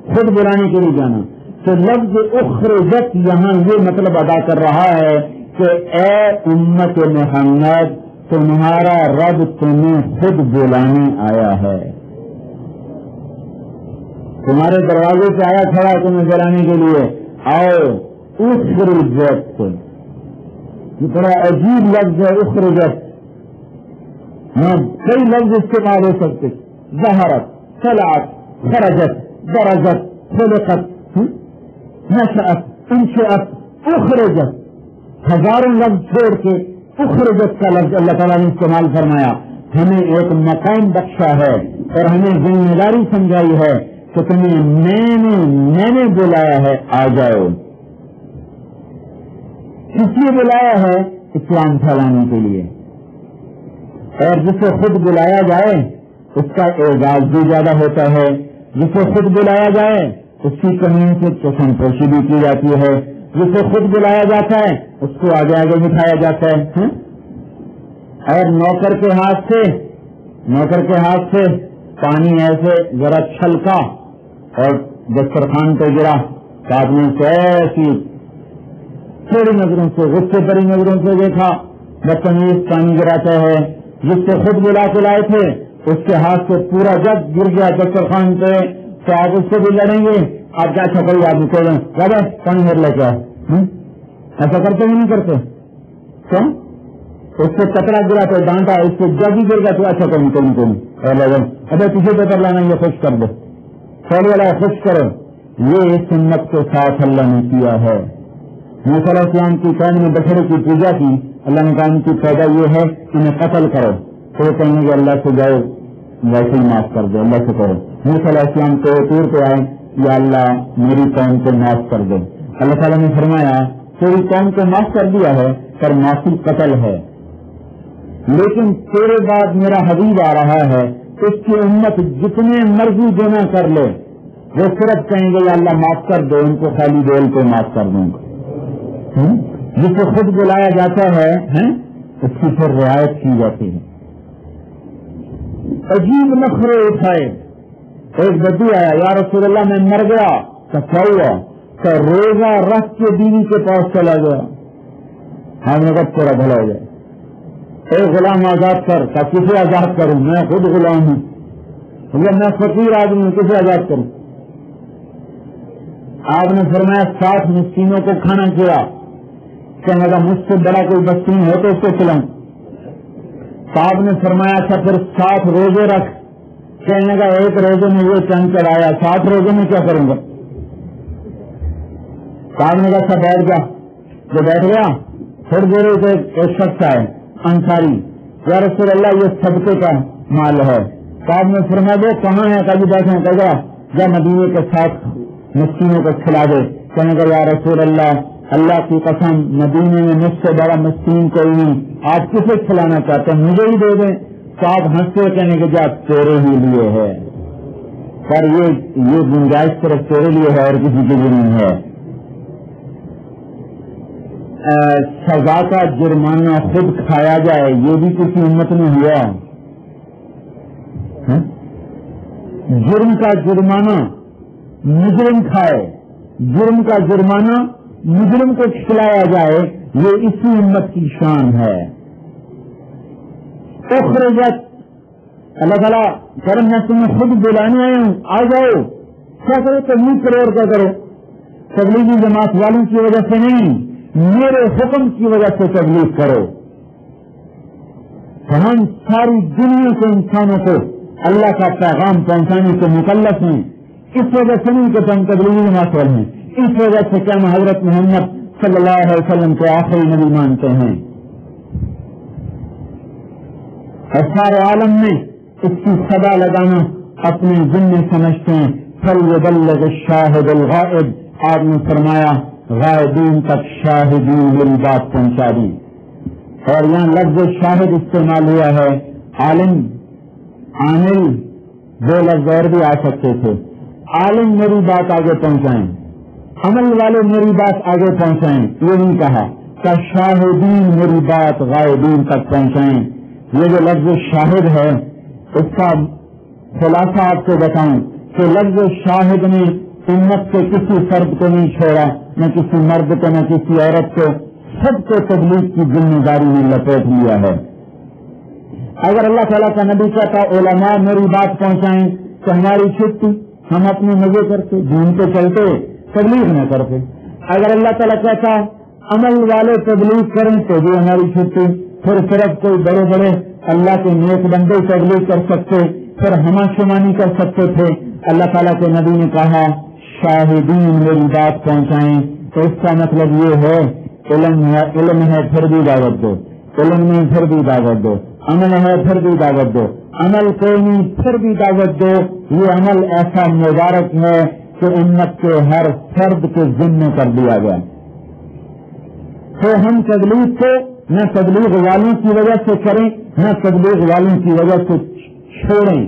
خود بلانے کے لیے جانا. تو لفظ اخرجت یہاں یہ مطلب ادا کر رہا ہے کہ اے امت محمد تمہارا رب تمہیں خود بلانے آیا ہے. تمہارے دروازے سے آیا کھڑا تمہیں بلانے کے لیے، آؤ. اخرجت یہ بڑا عجیب لفظ ہے. اخرجت میں کئی لفظ استعمال ہو سکتے، ظہرت، طلعت، خرجت، برزت، خلقت، نشأت، انشأت، اخرجت. ہزاروں لفظ چھوڑ کے اخرجت کا لفظ اللہ تعالیٰ نے استعمال فرمایا. ہمیں ایک مقام بخشا ہے اور ہمیں ذمہ داری سمجھائی ہے کہ تمہیں میں نے بلایا ہے، آ جاؤ. کس لیے بلایا ہے؟ اسلام پھیلانے کے لیے. اور جسے خود بلایا جائے اس کا اعزاز بھی زیادہ ہوتا ہے. جسے خود بلایا جائے اس کی کمیوں سے چشم پوشی بھی کی جاتی ہے. جسے خود بلایا جاتا ہے اس کو آگے آگے بٹھایا جاتا ہے. اور نوکر کے ہاتھ سے پانی ایسے ذرا چھلکا اور دسترخوان پہ گرا تو آپ نے ایسی تھوڑی نظروں سے، غصے بڑی نظروں سے دیکھا، بدتمیز پانی گراتا ہے. جس سے خود بلا کے لائے تھے اس کے ہاتھ سے پورا جگ گر گیا دسترخوان پہ تو آپ اس سے بھی لڑیں گے. آپ کیا چھپڑی آدمی کو لگے پانی بھر لے کے ایسا کرتے ہی نہیں کرتے. کیوں؟ اس سے کپڑا گرا تو ڈانٹا، اس سے جگ ہی گر گیا تو اچھا کوئی ابھی کسی پیپر لانا یہ خوش کر دو، تھوڑی والا خوش کرو. یہ سنت کے ساتھ اللہ نے کیا ہے. موسیٰ علیہ السلام کی قوم نے بچڑے کی پوجا کی. اللہ نے کہا ان کی پیدا یہ ہے انہیں قتل کرو. تو وہ کہیں گے اللہ سے جاؤ ویسے ہی معاف کر دو، اللہ سے کرو. موسیٰ علیہ السلام کو طور پہ آئے، یا اللہ میری قوم کو معاف کر دو. اللہ تعالیٰ نے فرمایا تیری قوم کو معاف کر دیا ہے پر معافی قتل ہے. لیکن تیرے بعد میرا حبیب آ رہا ہے، اس کی امت جتنے مرضی گناہ کر لے وہ صرف کہیں گے یا اللہ معاف کر دو، ان کو خالی بول کے معاف کر دوں گا. جسے خود بلایا جاتا ہے اس کی پھر رعایت کی جاتی ہے. عجیب نخرے اٹھائے. ایک بدو آیا، یا رسول اللہ میں مر گیا. کیا ہوا؟ کہ روزہ رکھ کے بیوی کے پاس چلا گیا. ہم نے کہا تیرا بھلا ہو جائے. ایک غلام آزاد کر. کسے آزاد کروں؟ میں خود غلام ہوں. میں فقیر آدمی ہوں، کسے آزاد کروں؟ آپ نے فرمایا 60 مسکینوں کو کھانا کیا. کہنے لگا مجھ سے بڑا کوئی مسکین ہو تو اس کو کھلاؤں. آپ نے فرمایا اچھا پھر 60 روزے رکھ. کہنے لگا ایک روزے میں وہ چند چڑھایا، 60 روزے میں کیا کروں گا؟ آپ نے کہا اچھا بیٹھ گیا. جو بیٹھ گیا تھوڑی دیر سے ایک شخص آئے انصاری، یا رسول اللہ یہ صدقے کا مال ہے. آپ نے فرمایا وہ کہاں ہے؟ کبھی بیٹھے ہیں. کہا یا مدینے کے ساتھ مسکینوں کو کھلا دے. کہنے کا یا رسول اللہ اللہ کی قسم مدینے میں مجھ سے بڑا مسکین کوئی نہیں، آپ کسے کھلانا چاہتے ہیں؟ مجھے ہی دے دیں. تو آپ ہنستے کہنے کے جا تیرے ہی لیے ہے، پر یہ گنجائش صرف تیرے لیے ہے اور کسی کے لیے نہیں ہے. سزا کا جرمانہ خود کھایا جائے یہ بھی کسی امت میں ہوا؟ جرم کا جرمانہ مجرم کھائے، جرم کا جرمانہ مجرم کو کھلایا جائے، یہ اسی امت کی شان ہے. اخرجت اللہ تعالیٰ کرم میں تمہیں خود بلانے آئے ہوں، آ جاؤ. کیا کرو؟ تبلیغ کرو. اور کیا کرو؟ تبلیغی جماعت والوں کی وجہ سے نہیں، میرے حکم کی وجہ سے تبلیغ کرو. ہم ساری دنیا کے انسانوں کو اللہ کا پیغام پہنچانے کے مکلف ہیں. اس وجہ سے نہیں کہ ہم تبلیغی جماعت والے ہیں، اس وجہ سے کہ ہم حضرت محمد صلی اللہ علیہ وسلم کو آخری نبی مانتے ہیں. اور سارے عالم میں اس کی صدا لگانا اپنے ذمے سمجھتے ہیں. فَلْيُبَلِّغِ الشَّاهِدُ الْغَائِبَ. آپ نے فرمایا غائبین تک شاہدین میری بات پہنچا دی. اور یہاں لفظ شاہد استعمال ہوا ہے. عالم، عامل، دو لفظ اور بھی آ سکتے تھے. عالم میری بات آگے پہنچائیں، عمل والے میری بات آگے پہنچائیں، یہ نہیں کہا کہ شاہدین میری بات غائبین تک پہنچائیں. یہ جو لفظ شاہد ہے اس کا خلاصہ آپ کو بتاؤں کہ لفظ شاہد نے امت کے کسی فرد کو نہیں چھوڑا، نہ کسی مرد کو نہ کسی عورت کو، سب کو تبلیغ کی ذمہ داری میں لپیٹ لیا ہے. اگر اللہ تعالیٰ کا نبی کہتا علماء میری بات پہنچائیں تو ہماری چھٹی، ہم اپنے مزے کرتے، ڈھونڈتے چلتے، تبلیغ نہ کرتے. اگر اللہ تعالیٰ کہتا عمل والے تبلیغ کریں تو بھی ہماری چھٹی. پھر صرف کوئی بڑے بڑے اللہ کے نیک بندے تبلیغ کر سکتے، پھر ہم شمانی کر سکتے تھے. اللہ تعالیٰ کے نبی نے کہا شاہدین میری بات پہنچائیں، تو اس کا مطلب یہ ہے علم ہے پھر بھی دعوت دو، علم نہیں پھر بھی دعوت دو، عمل ہے پھر بھی دعوت دو، عمل کوئی نہیں پھر بھی دعوت دو. یہ عمل ایسا مبارک ہے کہ امت کے ہر فرد کے ذمہ کر دیا گیا. تو ہم تبلیغ کو نہ تبلیغ والوں کی وجہ سے کریں نہ تبلیغ والوں کی وجہ سے چھوڑیں.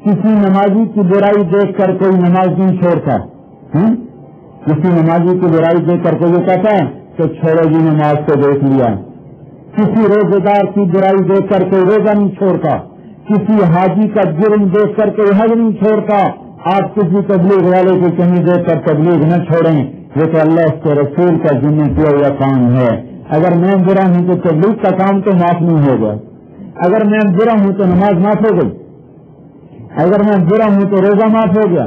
کسی نمازی کی برائی دیکھ کر کوئی نماز نہیں چھوڑتا. کسی نمازی کی برائی دیکھ کر کوئی کہتا ہے کہ چھوڑو جی نماز کو دیکھ لیا. کسی روزے دار کی برائی دیکھ کر کوئی روزہ نہیں چھوڑتا. کسی حاجی کا جرم دیکھ کر کوئی حج نہیں چھوڑتا. آپ کسی تبلیغ والے کی کمی دیکھ کر تبلیغ نہ چھوڑیں. یہ تو اللہ اس کے رسول کا ذمہ کیا ہوا کام ہے. اگر میں برا ہوں تو تبلیغ کا کام تو معاف نہیں ہوگا. اگر میں برا ہوں تو نماز معاف ہو گئی. اگر میں برا ہوں تو روزہ معاف ہو گیا.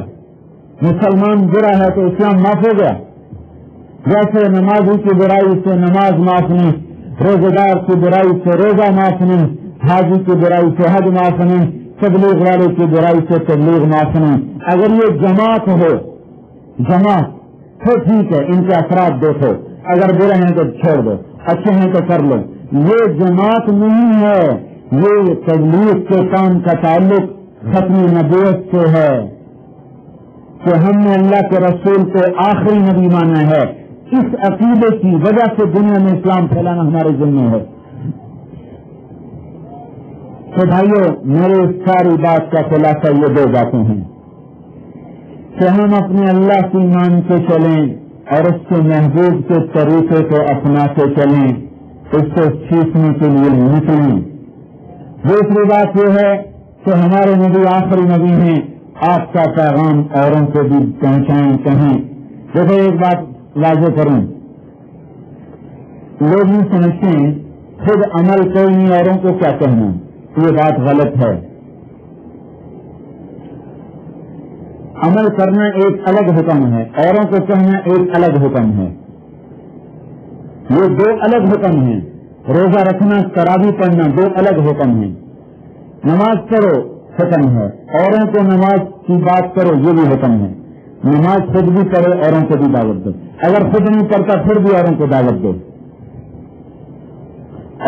مسلمان برا ہے تو اسلام معاف ہو گیا. جیسے نمازی کی برائی سے نماز معاف نہیں، روزہ دار کی برائی سے روزہ معاف نہیں، حاجی کی برائی سے حج معاف نہیں، تبلیغ والے کی برائی سے تبلیغ معاف نہیں. اگر یہ جماعت ہو، جماعت تو ٹھیک ہے، ان کے افراد دیکھو، اگر برے ہیں تو چھوڑ دو، اچھے ہیں تو کر لو. یہ جماعت نہیں ہے، یہ تبلیغ کے کام کا تعلق ختم نبوت سے ہے کہ ہم نے اللہ کے رسول کو آخری نبی مانا ہے. اس عقیدے کی وجہ سے دنیا میں اسلام پھیلانا ہمارے ذمہ ہے. تو بھائیو، میرے ساری بات کا خلاصہ یہ دو باتیں ہیں کہ ہم اپنے اللہ کی مان کے چلیں اور اس کے محبوب کے طریقے کو اپنا کے چلیں، اس کو سیکھنے کے لیے نکلیں۔ دوسری بات یہ ہے کہ ہمارے نبی آخری نبی ہیں، آپ کا پیغام اوروں کو بھی پہنچائیں کہیں۔ دیکھو ایک بات واضح کروں، لوگ نہیں سمجھتے ہیں خود عمل کوئی نہیں اوروں کو کیا کہنا، یہ بات غلط ہے۔ عمل کرنا ایک الگ حکم ہے، اوروں کو کہنا ایک الگ حکم ہے، یہ دو الگ حکم ہیں۔ روزہ رکھنا، تراویح پڑھنا دو الگ حکم ہیں۔ نماز پڑھو حکم ہے، اوروں کو نماز کی بات کرو یہ بھی حکم ہے۔ نماز خود بھی کرو، اوروں کو بھی دعوت دو، اگر خود نہیں کرتا پھر بھی اوروں کو دعوت دو۔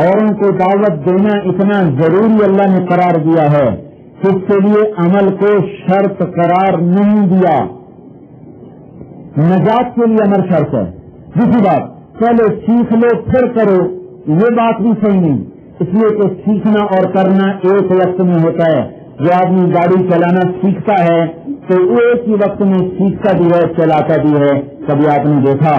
اوروں کو دعوت دینا اتنا ضروری اللہ نے قرار دیا ہے کہ اس کے لیے عمل کو شرط قرار نہیں دیا، نجات کے لیے عمل شرط ہے۔ دوسری بات، پہلے سیکھ لو پھر کرو، یہ بات بھی صحیح نہیں، اس لیے کہ سیکھنا اور کرنا ایک وقت میں ہوتا ہے۔ جو آدمی گاڑی چلانا سیکھتا ہے تو ایک ہی وقت میں سیکھتا بھی ہے چلاتا بھی ہے۔ کبھی آپ نے دیکھا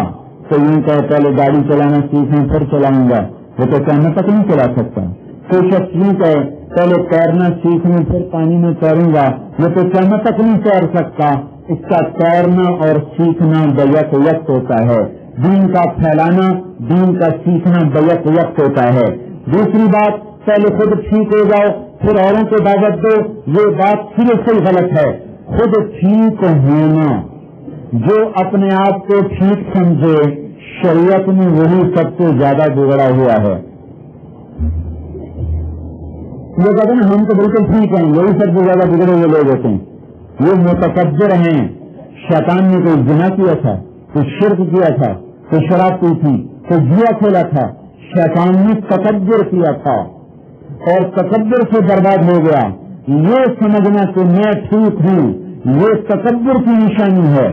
تو یوں کہ پہلے گاڑی چلانا سیکھیں پھر چلاؤں گا، وہ تو کہنے تک نہیں چلا سکتا۔ کوئی شخص یوں کہ پہلے تیرنا سیکھنے پھر پانی میں تیروں گا، یہ تو کہنے تک نہیں تیر سکتا۔ اس کا تیرنا اور سیکھنا بیک وقت ہوتا ہے، دین کا پھیلانا، دین کا سیکھنا بیک وقت ہوتا ہے۔ دوسری بات، پہلے خود ٹھیک ہو جاؤ پھر اوروں کو دعوت دو، یہ بات سیریسلی غلط ہے۔ خود ٹھیک ہونا، جو اپنے آپ کو ٹھیک سمجھے شریعت میں وہی سب سے زیادہ بگڑا ہوا ہے۔ یہ کہتے ہیں ہم تو بالکل ٹھیک ہیں، وہی سب سے زیادہ بگڑے ہوئے لوگ ہوتے ہیں۔ یہ متکبر ہیں۔ شیطان نے کوئی زنا کیا تھا، کوئی شرک کیا تھا، کوئی شراب پی تھی، کوئی جوا کھیلا تھا، شیطان نے تکبر کیا تھا اور تکبر سے برباد ہو گیا۔ یہ سمجھنا کہ میں ٹھیک ہوں یہ تکبر کی نشانی ہے،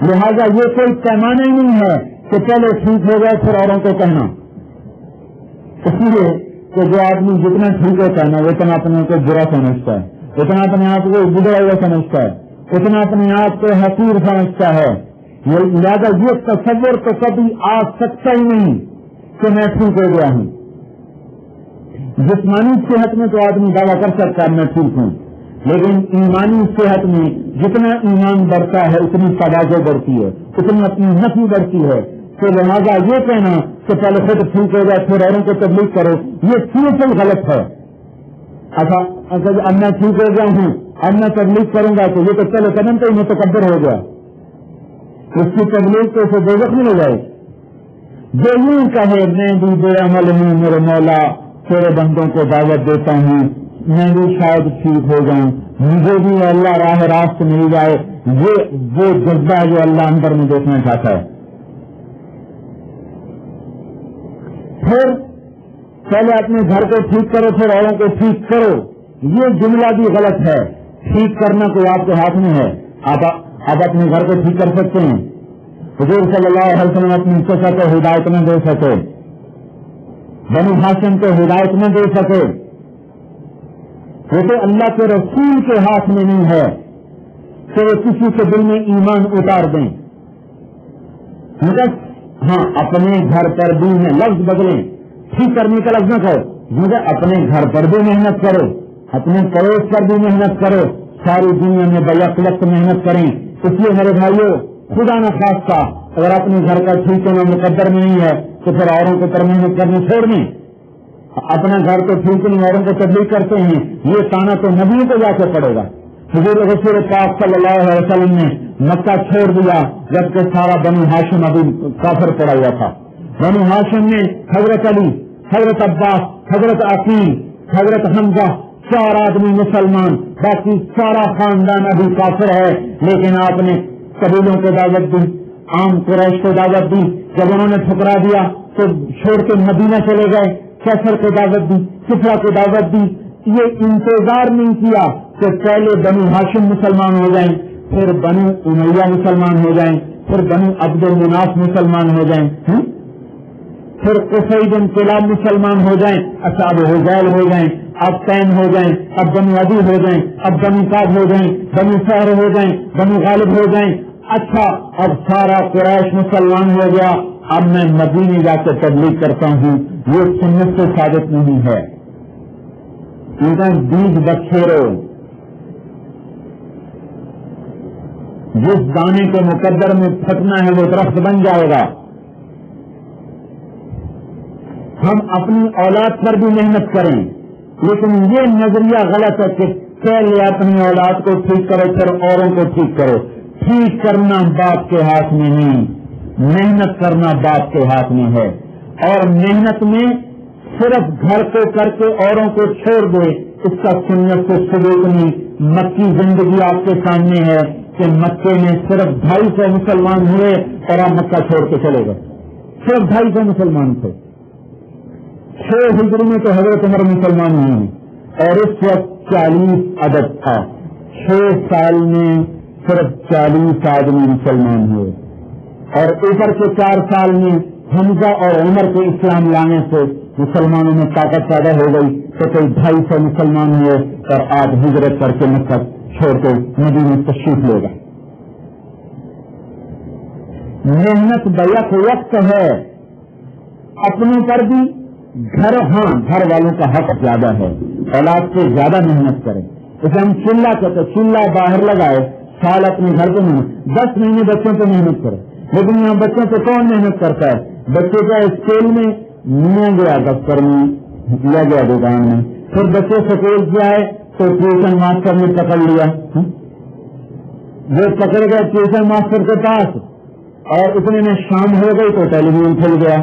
لہذا یہ کوئی پیمانہ ہی نہیں ہے کہ پہلے ٹھیک ہو گئے پھر اوروں کو کہنا۔ اس لیے کہ جو آدمی جتنا ٹھیک ہوتا ہے نا وہ اتنا اپنے کو برا سمجھتا ہے، اتنا اپنے آپ کو بگڑا ہوا سمجھتا ہے، اتنا اپنے آپ کو حقیر سمجھتا ہے۔ لہٰذا یہ تصور تو کبھی آ سکتا ہی نہیں کہ میں ٹھیک ہو گیا ہوں۔ جسمانی صحت میں تو آدمی دعویٰ کر سکتا ہے میں ٹھیک ہوں، لیکن ایمانی صحت میں جتنا ایمان بڑھتا ہے اتنی تواضع بڑھتی ہے، اتنی اپنی نفی بڑھتی ہے۔ تو لہٰذا یہ کہنا کہ پہلے خود ٹھیک ہو جائے پھر اوروں کو تبلیغ کرو، یہ سیریسلی غلط ہے۔ اچھا اب میں ٹھیک ہو گیا ہوں، اب میں تبلیغ کروں گا تو یہ تو چلو قدم تو متکبر ہو گیا، اس کی تبلیغ تو اسے بے وقت نہیں ہو جائے۔ جو یوں کہے میں بھی بے عمل ہوں میرے مولا، تیرے بندوں کو دعوت دیتا ہوں، میں بھی شاید ٹھیک ہو جاؤں، مجھے بھی اللہ راہ راست مل جائے، یہ وہ جذبہ ہے جو اللہ اندر میں دیکھنا چاہتا ہے۔ پھر پہلے اپنے گھر کو ٹھیک کرو پھر اوروں کو ٹھیک کرو، یہ جملہ بھی غلط ہے۔ ٹھیک کرنا کوئی آپ کے ہاتھ میں ہے، آپ اپنے گھر کو ٹھیک کر سکتے ہیں؟ حضور صلی اللہ علیہ وسلم اپنی چچا کو ہدایت نہ دے سکے، بنو ہاشم کو ہدایت نہ دے سکے، وہ تو اللہ کے رسول کے ہاتھ میں نہیں ہے کہ وہ کسی کے دل میں ایمان اتار دیں۔ مگر ہاں اپنے گھر پر بھی لفظ بدلیں، ٹھیک کرنے کا لفظ نہ کہو، مگر اپنے گھر پر بھی محنت کرو، اپنے پڑوس پر بھی محنت کرو، ساری دنیا میں بیک وقت محنت کریں۔ اس لیے میرے بھائیوں، خدا نہ خواستہ اگر اپنے گھر کا ٹھیک ہونا مقدر میں نہیں ہے تو پھر اوروں کو پر محنت کرنی چھوڑ دیں۔ اپنا گھر تو ٹھیک نہیں اوروں کو تبلیغ کرتے ہیں، یہ تانا تو نبیوں کو جا کے پڑے گا۔ حضور رسول پاک صلی اللہ علیہ وسلم نے مکہ چھوڑ دیا جبکہ سارا بنو ہاشم ابھی کافر پڑا ہوا تھا۔ بنو ہاشم میں حضرت علی، حضرت عباس، حضرت عقیل، حضرت حمزہ، 4 آدمی مسلمان، باقی سارا خاندان ابھی کافر ہے، لیکن آپ نے قبیلوں کو دعوت دی، عام قریش کو دعوت دی۔ جب انہوں نے ٹھکرا دیا تو چھوڑ کے مدینہ چلے گئے، کیسر کو دعوت دی، کسرا کو دعوت دی۔ یہ انتظار نہیں کیا کہ پہلے بنو ہاشم مسلمان ہو جائیں، پھر بنو امیہ مسلمان ہو جائیں، پھر بنو عبد المناف مسلمان ہو جائیں، پھر قصی بن کلاب مسلمان ہو جائیں، اصحاب حذیل ہو جائیں، اب تیم ہو جائیں، اب بنو عدی ہو جائیں، اب بنو کعب ہو جائیں، بنو فہر ہو جائیں، بنو غالب ہو جائیں، اچھا اب سارا قریش مسلمان ہو گیا، اب میں مدینے جا کے تبلیغ کرتا ہوں، یہ سنت سے ثابت نہیں ہے۔ بیج بکھیرو، جس دانے کے مقدر میں پھٹنا ہے وہ درخت بن جائے گا۔ ہم اپنی اولاد پر بھی محنت کریں، لیکن یہ نظریہ غلط ہے کہ پہلے اپنی اولاد کو ٹھیک کرو پھر اوروں کو ٹھیک کرو۔ ٹھیک کرنا باپ کے ہاتھ میں نہیں، محنت کرنا باپ کے ہاتھ میں ہے، اور محنت میں صرف گھر کو کر کے اوروں کو چھوڑ دے، اس کا سنت سے ثبوت نہیں۔ مکی زندگی آپ کے سامنے ہے کہ مکے میں صرف 250 مسلمان ہوئے اور آپ مکہ چھوڑ کے چلے گئے، صرف 250 مسلمان تھے۔ 6 ہجری میں تو حضرت عمر مسلمان ہوئے اور اس وقت 40 عدد تھا، 6 سال میں صرف 40 آدمی مسلمان ہوئے، اور اوپر کے 4 سال میں حمزہ اور عمر کے اسلام لانے سے مسلمانوں میں طاقت پیدا ہو گئی، تو کوئی 250 مسلمان ہوئے اور آج ہجرت کر کے مکہ چھوڑ کے مدینے تشریف لے گئے۔ محنت بیک وقت ہے، اپنے پر بھی گھر والوں کا حق زیادہ ہے، اولاد سے زیادہ محنت کریں۔ اسے ہم چلہ کہتے، چلہ باہر لگائے، سال اپنے گھر پہ محنت، 10 مہینے بچوں پہ محنت کرے، لیکن یہاں بچوں پہ کون محنت کرتا ہے؟ بچے کا اسکول میں لیا گیا، دفتر میں لیا گیا، دکان میں، پھر بچے سکول سے آئے تو ٹیوشن ماسٹر نے پکڑ لیا، وہ پکڑ گئے ٹیوشن ماسٹر کے پاس، اور اتنے میں شام ہو گئی تو ٹیلی ویژن کھل گیا۔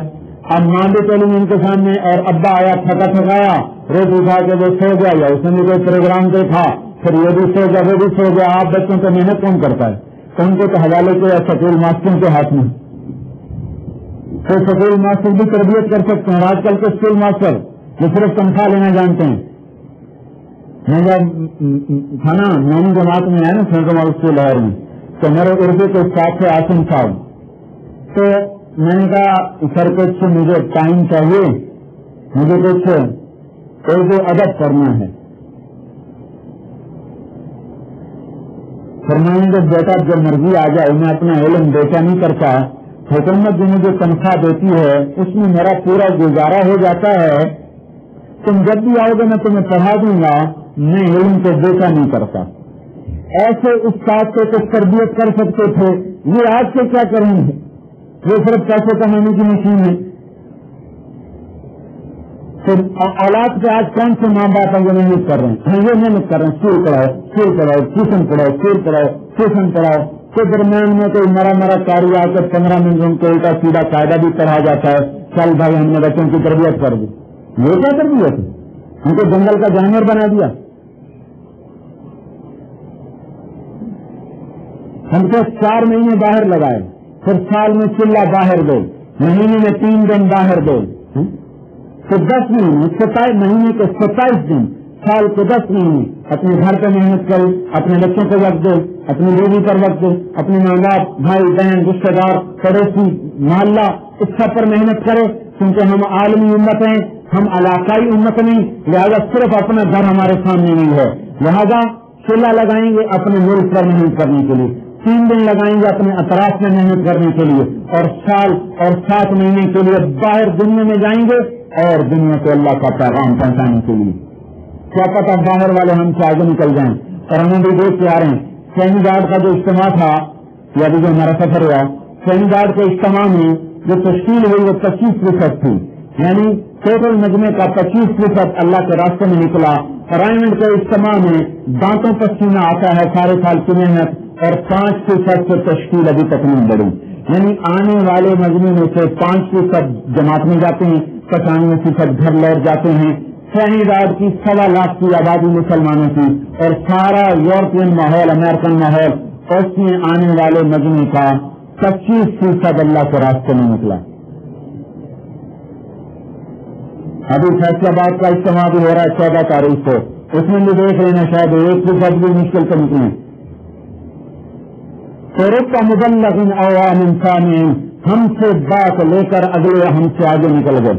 اب ماں بھی ٹیلی ویژن کے سامنے، اور ابا آیا تھکا تھکایا، روز اٹھا کے وہ سو گیا، یا اس نے بھی کوئی پروگرام دیکھا، پھر یہ بھی سو گیا وہ بھی سو گیا۔ آپ بچوں کو محنت کون کرتا ہے؟ تو ان کو تو حوالے کے سکول ماسٹروں کے ہاتھ میں، تو سکول ماسٹر بھی تربیت کر سکتے ہیں۔ آج کل کے اسکول ماسٹر جو صرف تنخواہ لینا جانتے ہیں، میں جب تھا نا 9ویں جماعت میں آیا نا سینٹرل ماڈل اسکول لاہور میں، تو میرے اردو کے استاد تھے آسم صاحب، تو میں نے کہا سر کچھ مجھے ٹائم چاہیے، مجھے کچھ اردو ادب کرنا ہے۔ فرمائیں گے بیٹا جب مرضی آ جائے، میں اپنا علم بیچا نہیں کرتا، حکومت جو مجھے تنخواہ دیتی ہے اس میں میرا پورا گزارا ہو جاتا ہے، تم جب بھی آؤ گے میں تمہیں پڑھا دوں گا، میں علم کو بیچا نہیں کرتا۔ ایسے استاد کو کچھ تربیت کر سکتے تھے، یہ آج سے کیا کریں گے؟ وہ صرف پیسے کمانے کی مشین ہے۔ تو اولاد کے آج کون سے ماں باپ ہیں جو محنت کر رہے ہیں؟ یہ محنت کر رہے ہیں، اسکول پڑھاؤ، ٹیوشن پڑھاؤ، کے درمیان میں کوئی مرا کاری آ کر 15 منٹ ان کو الٹا سیدھا قاعدہ بھی پڑھا جاتا ہے، چل بھائی ہم نے بچوں کی تربیت کر دی۔ یہ کیا تربیت ہے؟ ان کو جنگل کا جانور بنا دیا۔ ہم کو 4 مہینے باہر لگائے، پھر سال میں چلہ باہر دو، مہینے میں 3 دن باہر دو، پھر 10 مہینے 27 مہینے کے 27 دن، سال کے 10 مہینے اپنے گھر پہ محنت کرو، اپنے بچوں کو وقت دو، اپنی بیوی پر وقت دو، اپنے ماں باپ، بھائی بہن، رشتے دار، پڑوسی، محلہ، اس سب پر محنت کرو، کیونکہ ہم عالمی امت ہیں، ہم علاقائی امت نہیں، لہذا صرف اپنا گھر ہمارے سامنے نہیں ہے، لہذا چلہ لگائیں گے اپنے ملک پر محنت کرنے کے لیے، 3 دن لگائیں گے اپنے اطراف میں محنت کرنے کے لیے، اور سال اور 7 مہینے کے لیے باہر دنیا میں جائیں گے اور دنیا کو اللہ کا پیغام پہنچانے کے لیے۔ کیا پتہ باہر والے ہم سے آگے نکل جائیں، اور ہمیں بھی دیکھ کے آ رہے ہیں۔ سینی گارڈ کا جو اجتماع تھا، یا جو ہمارا سفر ہوا، سینی گارڈ کے اجتماع میں جو تشکیل ہوئی وہ 25% تھی، یعنی ٹوٹل مجمع کا 25% اللہ کے راستے میں نکلا۔ رائمنڈ کے اجتماع میں دانتوں پسینہ آتا ہے سارے سال کی محنت، اور 5% سے تشکیل ابھی تک نہیں بڑھی، یعنی آنے والے مجمع میں سے 5% جماعت میں جاتے ہیں، 95% گھر لوٹ جاتے ہیں۔ سینی گارڈ کی 1.25 لاکھ کی آبادی مسلمانوں کی، اور سارا یورپین ماحول، امریکن ماحول، اس میں آنے والے مجمع کا 25% اللہ کے راستے میں نکلا۔ ابھی فیصلہ آباد کا اجتماع بھی ہو رہا ہے 14 تاریخ کو، اس میں بھی دیکھ لینا شاید 1% بھی مشکل سے نکلے۔ رب کا مبلغ عوام انسان، ہم سے بات لے کر اگلے ہم سے آگے نکل گئے۔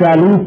40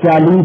40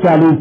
40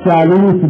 40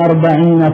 40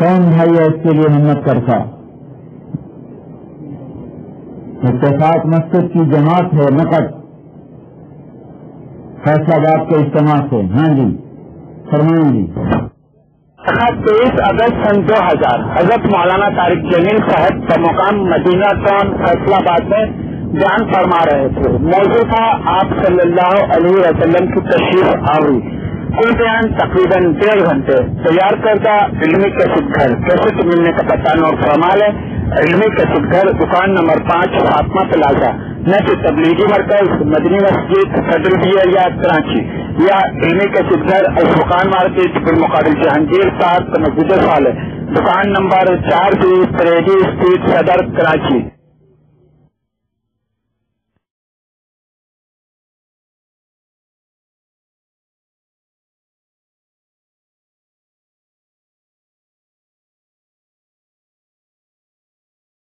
کون بھائی ہے اس کے لیے ہمت کرتا؟ اتفاق مسجد کی جماعت ہے نقد فیصلہ باد کے اجتماع سے. ہاں جی فرمائیں جی. 23 اگست سن 2000 حضرت مولانا طارق جمیل صاحب بمقام مدینہ ٹاؤن فیصلہ آباد میں بیان فرما رہے تھے. موضوع تھا آپ صلی اللہ علیہ وسلم کی تشریف آوری. کل بیان تقریباً 1.5 گھنٹے. تیار کردہ علمی کیسٹ گھر کیسٹ ملنے کا پتہ نوٹ فرما لیں. علمی کیسٹ گھر دکان نمبر 5 فاطمہ پلازا نیٹ تبلیغی مرکز مدنی مسجد فیڈرل بی ایریا کراچی، یا علمی کیسٹ گھر الفرقان مارکیٹ بالمقابل جہانگیر پارک مسجد صالح دکان نمبر 4 پریڈی اسٹریٹ صدر کراچی.